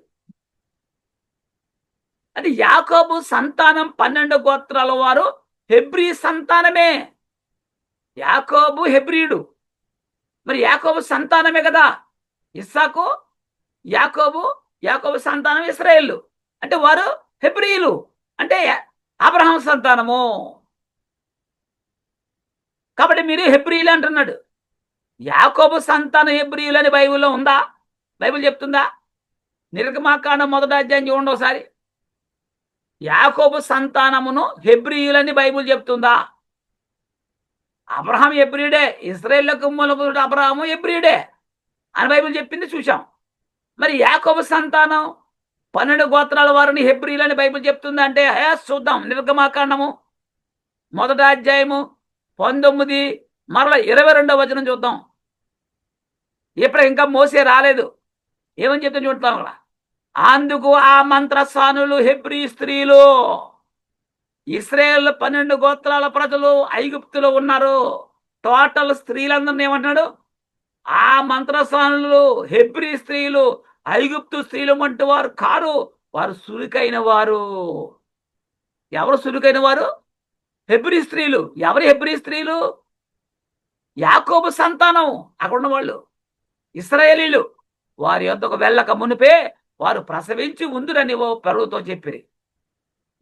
అంటే యాకోబు సంతానం 12 గోత్రాల వారు హెబ్రీ సంతానమే. యాకోబు హెబ్రీయుడు, మరి యాకోబు సంతానమే కదా ఇస్సాకు. యాకోబు యాకోబు సంతానం ఇశ్రాయేలు, అంటే వారు హెబ్రీయులు, అంటే అబ్రహాం సంతానము. కాబట్టి మీరు హెబ్రీయులు అంటున్నాడు. యాకోబు సంతానం హెబ్రీయులు అని బైబిల్లో ఉందా? బైబిల్ చెప్తుందా? నిర్గమాకాండం 1వ అధ్యాయం చూడండి ఒకసారి. యాకోబు సంతానమును హెబ్రీయులని బైబిల్ చెప్తుందా? అబ్రహాం హెబ్రీయుడే, ఇశ్రాయేలుకు మూలపురుడు అబ్రహాము హెబ్రీయుడే అని బైబిల్ చెప్పింది చూశాం. మరి యాకోబు సంతానం 12 గోత్రాల వారిని హెబ్రీయులని బైబిల్ చెప్తుంది అంటే చూద్దాం. నిర్గమాకాండము 1వ అధ్యాయము 19 మరలా 22వ వచనం చూద్దాం. ఇప్పుడు ఇంకా మోసే రాలేదు, ఏమని చెప్తే చూడతాం అక్కడ. అందుకు ఆ మంత్రసానులు హెబ్రీ స్త్రీలు. ఇశ్రాయేల్ 12 గోత్రాల ప్రజలు ఐగుప్తులో ఉన్నారు. టోటల్ స్త్రీలందరినీ ఏమంటున్నాడు? ఆ మంత్రసానులు హెబ్రీ స్త్రీలు, ఐగుప్తు స్త్రీలు వంటి వారు కారు, వారు సురుకైన వారు. ఎవరు సురుకైన వారు? హెబ్రీ స్త్రీలు. ఎవరు హెబ్రీ స్త్రీలు? యాకోబు సంతానం, అక్కడ ఉన్న వాళ్ళు ఇశ్రాయేలీలు. వారి యొద్దకు వెళ్ళక మునిపే వారు ప్రసవించి ఉందురని ఓ పరువుతో చెప్పిరి.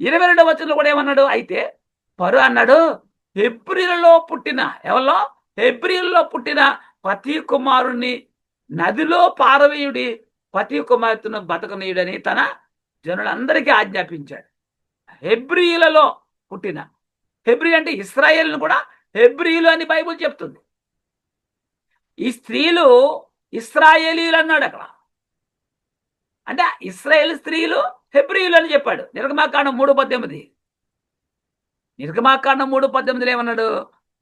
22వ వచనంలో కూడా ఏమన్నాడు? అయితే పరు అన్నాడు, హెబ్రీలలో పుట్టిన, ఎవరిలో? హెబ్రీలలో పుట్టిన ప్రతి కుమారుణ్ణి నదిలో పారవేయుడి, ప్రతి కుమార్తెను బతకనీయుడని తన జనులందరికీ ఆజ్ఞాపించాడు. హెబ్రీయులలో పుట్టిన, హెబ్రీ అంటే ఇశ్రాయేలును కూడా హెబ్రీయులు అని బైబిల్ చెప్తుంది. ఈ స్త్రీలు ఇశ్రాయేలీలు అన్నాడు అక్కడ. అంటే ఇశ్రాయేల్ స్త్రీలు హెబ్రీయులు అని చెప్పాడు. నిర్గమాకాండం 3:18. నిర్గమాకాండం 3:18 ఏమన్నాడు?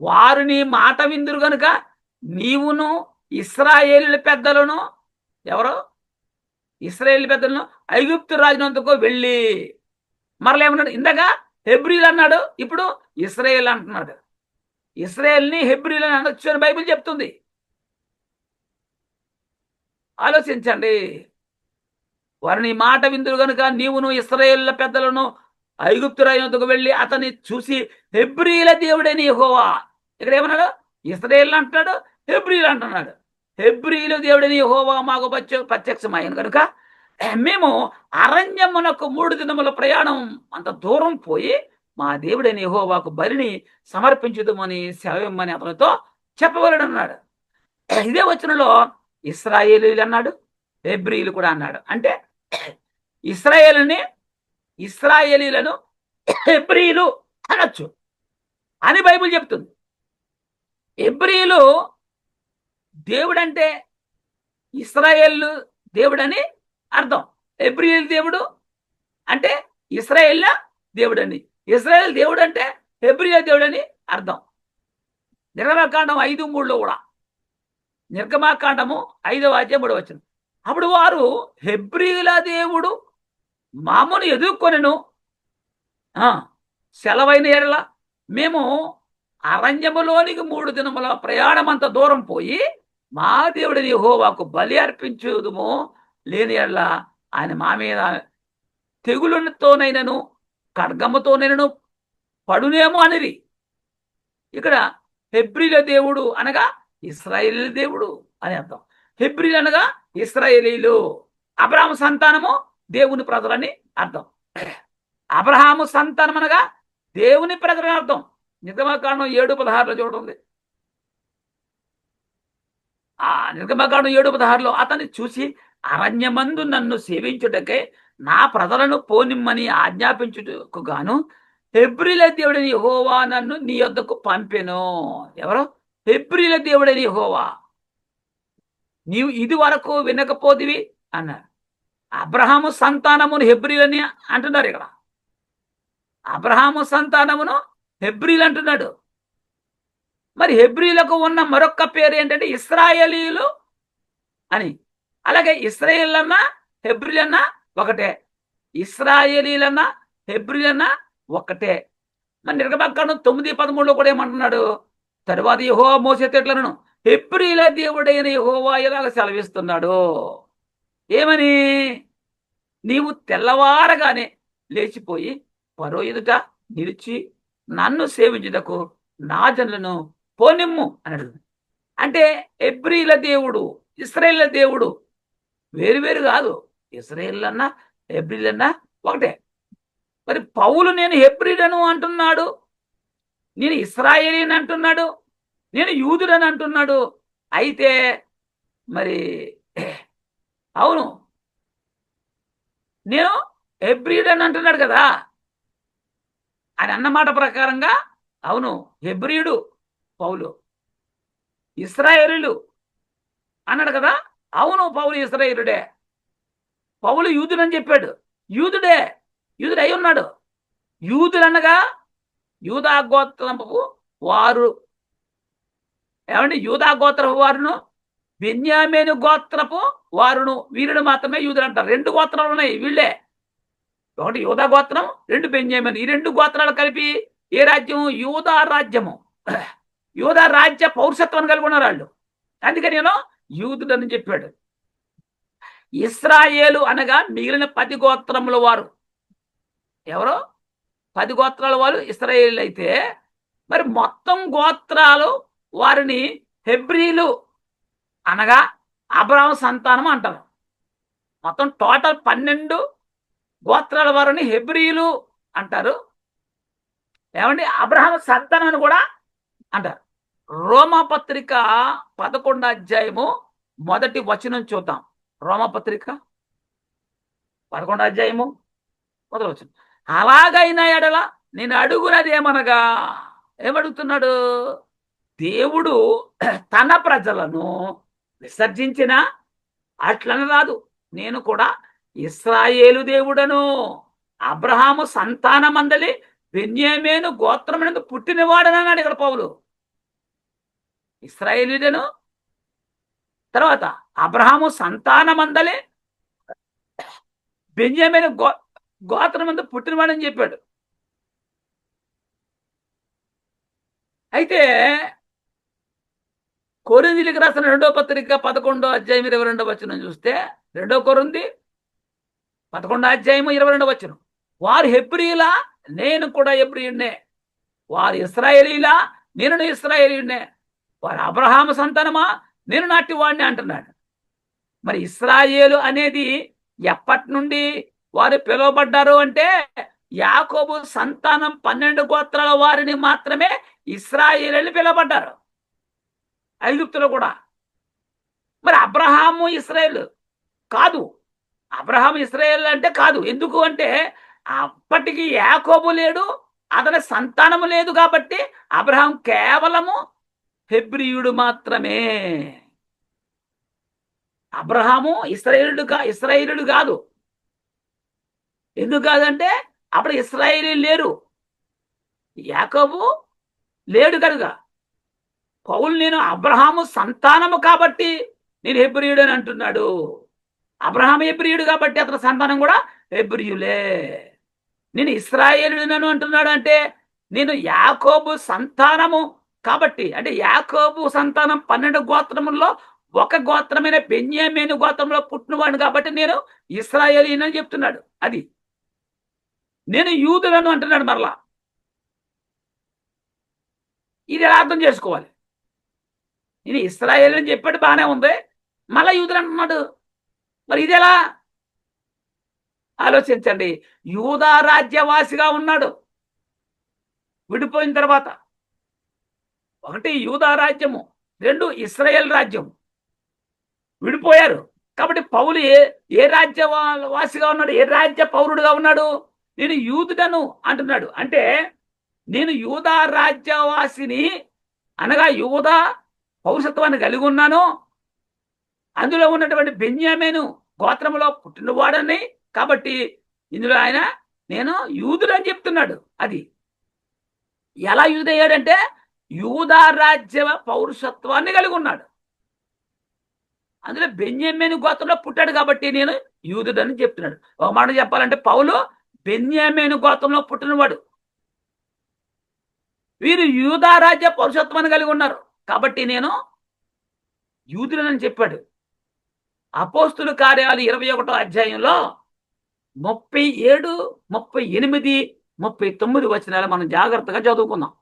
వారు నీ మాట విందురు గనుక నీవును ఇశ్రాయేలు పెద్దలను, ఎవరు? ఇశ్రాయేల్ పెద్దలను ఐగుప్తు రాజునందుకు వెళ్ళి, మరలా ఏమన్నాడు? ఇందాక హెబ్రీలు అన్నాడు, ఇప్పుడు ఇశ్రాయేల్ అంటున్నాడు. ఇశ్రాయేల్ని హెబ్రీలు అని అనొచ్చు అని బైబిల్ చెప్తుంది. ఆలోచించండి. వారిని మాట విందురు కనుక నీవును ఇశ్రాయేల్ పెద్దలను ఐగుప్తు రాజునొద్దకు వెళ్ళి అతన్ని చూసి హెబ్రీల దేవుడైన యెహోవా. ఇక్కడ ఏమన్నాడు? ఇశ్రాయేల్ అంటున్నాడు, హెబ్రీలు అంటున్నాడు. హెబ్రీలు దేవుడైన యెహోవా మాకు ప్రత్యక్షమైన కనుక మేము అరణ్యమునకు 3 దినముల ప్రయాణం అంత దూరం పోయి మా దేవుడైన యెహోవాకు బలిని సమర్పించుదామని సెలవిమ్మని అతనితో చెప్పవలెనన్నాడు. ఇదే వచనంలో ఇశ్రాయేలీలు అన్నాడు, హెబ్రీలు కూడా అన్నాడు. అంటే ఇశ్రాయేలీలను హెబ్రీలు అనొచ్చు అని బైబిల్ చెప్తుంది. హెబ్రీలు దేవుడంటే ఇశ్రాయేలు దేవుడని అర్థం. హెబ్రీయుల దేవుడు అంటే ఇశ్రాయేల్ దేవుడని, ఇశ్రాయేల్ దేవుడు అంటే హెబ్రీయుల దేవుడని అర్థం. నిర్గమాకాండం 5:3 కూడా, నిర్గమాకాండము 5వ అధ్యాయం 3వ వచనం. అప్పుడు వారు హెబ్రీయుల దేవుడు మామును ఎదుర్కొనెను, సెలవైన ఎడల మేము అరణ్యములోనికి 3 దినముల ప్రయాణం అంత దూరం పోయి మా దేవుడిని యెహోవాకు బలి అర్పించుదుము, లేని ఎడల ఆయన మా మీద తెగులుతోనైనను ఖడ్గముతోనైనను పడునేమో అనిరి. ఇక్కడ హెబ్రీల దేవుడు అనగా ఇశ్రాయేలు దేవుడు అని అర్థం. హెబ్రీలు అనగా ఇశ్రాయేలీలు. అబ్రహాము సంతానము దేవుని ప్రజలని అర్థం. అబ్రహాము సంతానం అనగా దేవుని ప్రజలని అర్థం. నిర్గమాకాండం 7:16 చూడండి. ఆ నిర్గమాకాండం 7:16 అతన్ని చూసి అరణ్యమందు నన్ను సేవించుటకే నా ప్రజలను పోనిమ్మని ఆజ్ఞాపించుటకు గాను హెబ్రీల దేవుడని యెహోవా నన్ను నీ యొద్దకు పంపెను. ఎవరు? హెబ్రీల దేవుడని యెహోవా. నీవు ఇది వరకు వినకపోతివి అన్నారు. అబ్రహాము సంతానమును హెబ్రీలని అంటున్నారు. ఇక్కడ అబ్రహాము సంతానమును హెబ్రీలు అంటున్నాడు. మరి హెబ్రీలకు ఉన్న మరొక పేరు ఏంటంటే ఇశ్రాయేలీలు అని. అలాగే ఇశ్రాయేలన్నా హెబ్రీలన్నా ఒకటే, ఇశ్రాయేలీలన్నా హెబ్రీలన్నా ఒకటే. మరి నిర్గమాకాండం 9:13 కూడా ఏమంటున్నాడు? తరువాత యెహోవా మోషేతో ఇట్లనెను, హెబ్రీల దేవుడైన యెహోవా ఇలాగ సెలవిస్తున్నాడు. ఏమని? నీవు తెల్లవారగానే లేచిపోయి ఫరో ఎదుట నిలిచి నన్ను సేవించుటకు నా జనులను పోనిమ్ము అన్నాడు. అంటే హెబ్రీల దేవుడు, ఇశ్రాయేళ్ల దేవుడు వేరు కాదు. ఇశ్రాయేల్ అన్నా హెబ్రీలన్నా ఒకటే. మరి పౌలు నేను హెబ్రీలను అంటున్నాడు, నేను ఇశ్రాయేలీని అంటున్నాడు, నేను యూదుడని అంటున్నాడు. అయితే మరి అవును, నేను హెబ్రీయుడని అంటున్నాడు కదా. ఆయన అన్నమాట ప్రకారంగా అవును హెబ్రీయుడు పౌలు, ఇశ్రాయేలీలు అన్నాడు కదా. అవును పౌలు ఇశ్రాయేలుడే, పౌలు యూదుడని చెప్పాడు. యూదుడే, యూదుడు అయి ఉన్నాడు. యూదులనగా యూదా గోత్రపు వారు, ఏమండి, యూదా గోత్రపు వారును బెన్యామీను గోత్రపు వారును, వీరుడు మాత్రమే యూదులు అంటారు. 2 గోత్రాలు ఉన్నాయి వీళ్ళే. ఒకటి యూదా గోత్రం, 2 బెన్యామీను. ఈ 2 గోత్రాలు కలిపి ఏ రాజ్యము? యూదా రాజ్యము. యూదా రాజ్య పౌరుషత్వాన్ని కలిగి ఉన్నారు వాళ్ళు. అందుకని నేను యూదుడని చెప్పాడు. ఇశ్రాయేలు అనగా మిగిలిన 10 గోత్రముల వారు. ఎవరో 10 గోత్రాల వారు ఇశ్రాయేలు అయితే, మరి మొత్తం గోత్రాలు వారిని హెబ్రీలు అనగా అబ్రహాము సంతానం అంటారు. మొత్తం టోటల్ 12 గోత్రాల వారిని హెబ్రీలు అంటారు. ఏమండి, అబ్రహాము సంతానం అని కూడా అంటారు. రోమాపత్రిక 11వ అధ్యాయము 1వ వచనం చూద్దాం. రోమాపత్రిక 11వ అధ్యాయము 1వ వచనం. అలాగైనా ఎడల నేను అడుగునదేమనగా, ఏమడుగుతున్నాడు? దేవుడు తన ప్రజలను విసర్జించిన అట్లని రాదు, నేను కూడా ఇశ్రాయేలు దేవుడను, అబ్రహాము సంతానమందలి బెన్యామీను గోత్రమునందు పుట్టినవాడనన్నాడు ఇక్కడ పౌలు. ఇశ్రాయేలీయుడను, తర్వాత అబ్రహాము సంతానమందలి బెన్యామీను గోత్రమందు పుట్టినవాడని చెప్పాడు. అయితే కొరింథీయులకు రాసిన 2వ పత్రిక 11వ అధ్యాయం 22వ వచనం చూస్తే, 2 కొరింథీ 11వ అధ్యాయం 22వ వచనం, వారు హెబ్రీయులా, నేను కూడా హెబ్రీయుడినే. వారు ఇశ్రాయేలీలా, నేను ఇశ్రాయేలీయుడినే. వారు అబ్రహాము సంతానమా, నేను నాటి వాడిని అంటున్నాడు. మరి ఇశ్రాయేలు అనేది ఎప్పటి నుండి వారు పిలువబడ్డారు అంటే, యాకోబు సంతానం 12 గోత్రాల వారిని మాత్రమే ఇశ్రాయేలీయులు పిలువబడ్డారు, ఐగుప్తులో కూడా. మరి అబ్రహాము ఇశ్రాయేలు కాదు. అబ్రహాము ఇశ్రాయేల్ అంటే కాదు. ఎందుకు అంటే అప్పటికి యాకోబు లేడు, అతని సంతానము లేదు. కాబట్టి అబ్రహాం కేవలము హెబ్రీయుడు మాత్రమే. అబ్రహాము ఇశ్రాయేలుడు కాదు. ఎందుకు కాదంటే అప్పుడు ఇశ్రాయేలు లేరు, యాకోబు లేడు కనుక. పౌలు నేను అబ్రహాము సంతానము కాబట్టి నేను హెబ్రీయుడు అని అంటున్నాడు. అబ్రహాము హెబ్రీయుడు కాబట్టి అతని సంతానం కూడా హెబ్రీయులే. నేను ఇశ్రాయేలుడను అంటున్నాడు అంటే, నేను యాకోబు సంతానము కాబట్టి, అంటే యాకోబు సంతానం 12 గోత్రముల్లో ఒక గోత్రమైన బెన్యామీను గోత్రంలో పుట్టినవాడు కాబట్టి నేను ఇశ్రాయేలీయుడని అని చెప్తున్నాడు. అది నేను యూదులను అంటున్నాడు. మరలా ఇది ఎలా అర్థం చేసుకోవాలి? నేను ఇశ్రాయేలు అని చెప్పాడు, బాగానే ఉంది, మళ్ళా యూదులు అంటున్నాడు. మరి ఇది ఎలా ఆలోచించండి. యూదా రాజ్యవాసిగా ఉన్నాడు విడిపోయిన తర్వాత. 1 యూదా రాజ్యము, 2 ఇశ్రాయేల్ రాజ్యం విడిపోయారు. కాబట్టి పౌలు ఏ రాజ్యవాసిగా ఉన్నాడు? ఏ రాజ్య పౌరుడుగా ఉన్నాడు? నేను యూదుడను అంటున్నాడు. అంటే నేను యూదా రాజ్యవాసిని అనగా యూదా పౌరసత్వాన్ని కలిగి ఉన్నాను, అందులో ఉన్నటువంటి బెన్యామీను గోత్రములో పుట్టినవాడని. కాబట్టి ఇందులో ఆయన నేను యూదుడు అని చెప్తున్నాడు. అది ఎలా యూదయ్యాడంటే యూదా రాజ్య పౌరుషత్వాన్ని కలిగి ఉన్నాడు, అందులో బెన్యామీను గోత్రంలో పుట్టాడు కాబట్టి నేను యూదుడని చెప్తున్నాడు. ఒక మాట చెప్పాలంటే పౌలు బెన్యామీను గోత్రంలో పుట్టినవాడు. వీరు యూదా రాజ్య పౌరుషత్వాన్ని కలిగి ఉన్నారు కాబట్టి నేను యూదుడని చెప్పాడు. అపోస్తుల కార్యాలు 21వ అధ్యాయంలో 37, 38, 39 వచనాలు మనం జాగ్రత్తగా చదువుకుందాం.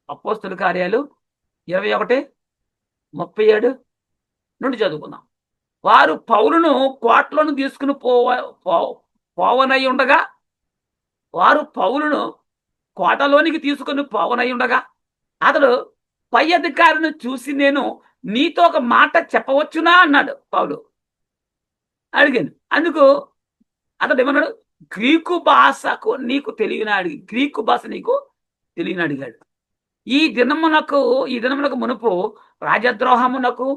అపోస్తుల కార్యాలు 21, 37 నుండి చదువుకుందాం. వారు పౌలును కోటలను తీసుకుని పోవనై ఉండగా వారు పౌలును కోటలోనికి తీసుకుని పోవనై ఉండగా అతడు పై అధికారిని చూసి, నేను నీతో ఒక మాట చెప్పవచ్చునా అన్నాడు. పౌలు అడిగాను. అందుకు అతడు ఏమన్నాడు, గ్రీకు భాషకు నీకు తెలియని అడిగి గ్రీకు భాష నీకు తెలియని అడిగాడు. ఈ దినమునకు మునుపు రాజద్రోహమునకు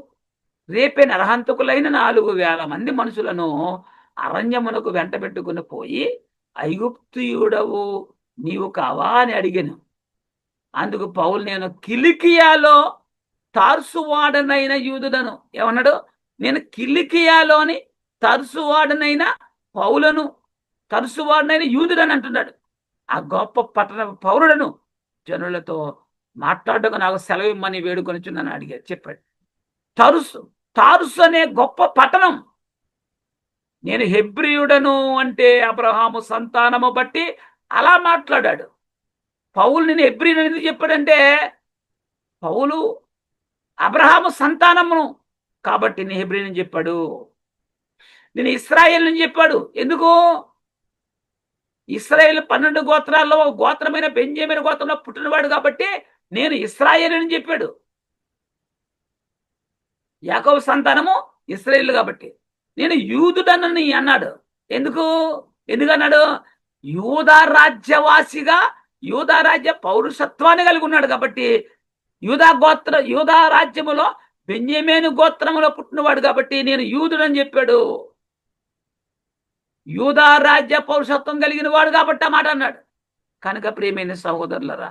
రేపే నరహంతకులైన 4,000 మంది మనుషులను అరణ్యమునకు వెంట పెట్టుకుని పోయి, ఐగుప్తియుడవు నీవు కావా అని అడిగాను. అందుకు పౌలు, నేను కిలికియాలో తార్సువాడనైన యూదుడను. ఏమన్నాడు? నేను కిలికియాలోని తరుసువాడనైన పౌలను, తరుసువాడనైన యూదుడని అంటున్నాడు. ఆ గొప్ప పట్టణ పౌరులను జనులతో మాట్లాడక నాకు సెలవు ఇమ్మని వేడుకొనిచున్నాను అడిగాడు, చెప్పాడు. తారుసు అనే గొప్ప పట్టణం. నేను హెబ్రియుడను అంటే అబ్రహాము సంతానము బట్టి అలా మాట్లాడాడు. పౌలు నేను హెబ్రియుడు ఎందుకు చెప్పాడంటే, పౌలు అబ్రహాము సంతానమును కాబట్టి నేను హెబ్రియుని చెప్పాడు. నేను ఇశ్రాయేల్ అని చెప్పాడు. ఎందుకు? ఇశ్రాయేల్ 12 గోత్రాల్లో ఒక గోత్రమైన బెంజమిన్ గోత్రంలో పుట్టినవాడు కాబట్టి నేను ఇశ్రాయేల్ అని చెప్పాడు. యాకోబు సంతానము ఇశ్రాయేల్ కాబట్టి నేను యూదుడనని అన్నాడు. ఎందుకన్నాడు? యూదా రాజ్యవాసిగా యూదా రాజ్య పౌరుషత్వాన్ని కలిగి ఉన్నాడు కాబట్టి, యూదా రాజ్యములో బెన్యమీను గోత్రములో పుట్టినవాడు కాబట్టి నేను యూదుడని చెప్పాడు. యూదా రాజ్య పౌరుషత్వం కలిగిన వాడు కాబట్టి ఆ మాట అన్నాడు. కనుక ప్రియమైన సహోదరులరా,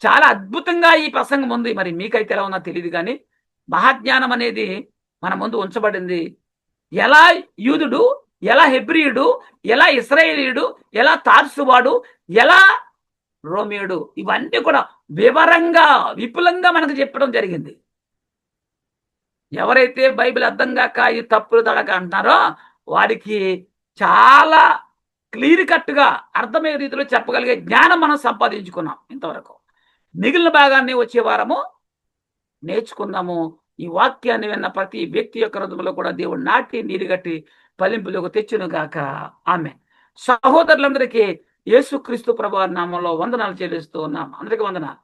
చాలా అద్భుతంగా ఈ ప్రసంగం ఉంది. మరి మీకైతే ఎలా ఉన్నా తెలియదు, కానీ మహాజ్ఞానం అనేది మన ముందు ఉంచబడింది. ఎలా యూదుడు, ఎలా హెబ్రియుడు, ఎలా ఇశ్రాయేలీయుడు, ఎలా తార్సువాడు, ఎలా రోమియుడు, ఇవన్నీ కూడా వివరంగా విపులంగా మనకు చెప్పడం జరిగింది. ఎవరైతే బైబిల్ అర్థం కాక ఈ తప్పులు తడక అంటున్నారో వారికి చాలా క్లియర్ కట్గా అర్థమయ్యే రీతిలో చెప్పగలిగే జ్ఞానం మనం సంపాదించుకున్నాం ఇంతవరకు. మిగిలిన భాగాన్ని వచ్చే వారము నేర్చుకుందాము. ఈ వాక్యాన్ని విన్న ప్రతి వ్యక్తి యొక్క హృదయంలో కూడా దేవుడు నాటి నీరుగట్టి ఫలింపులకు తెచ్చును గాక. ఆమేన్. సహోదరులందరికీ యేసుక్రీస్తు ప్రభువారి నామంలో వందనాలు చెల్లిస్తూ ఉన్నాం. అందరికీ వందనాలు.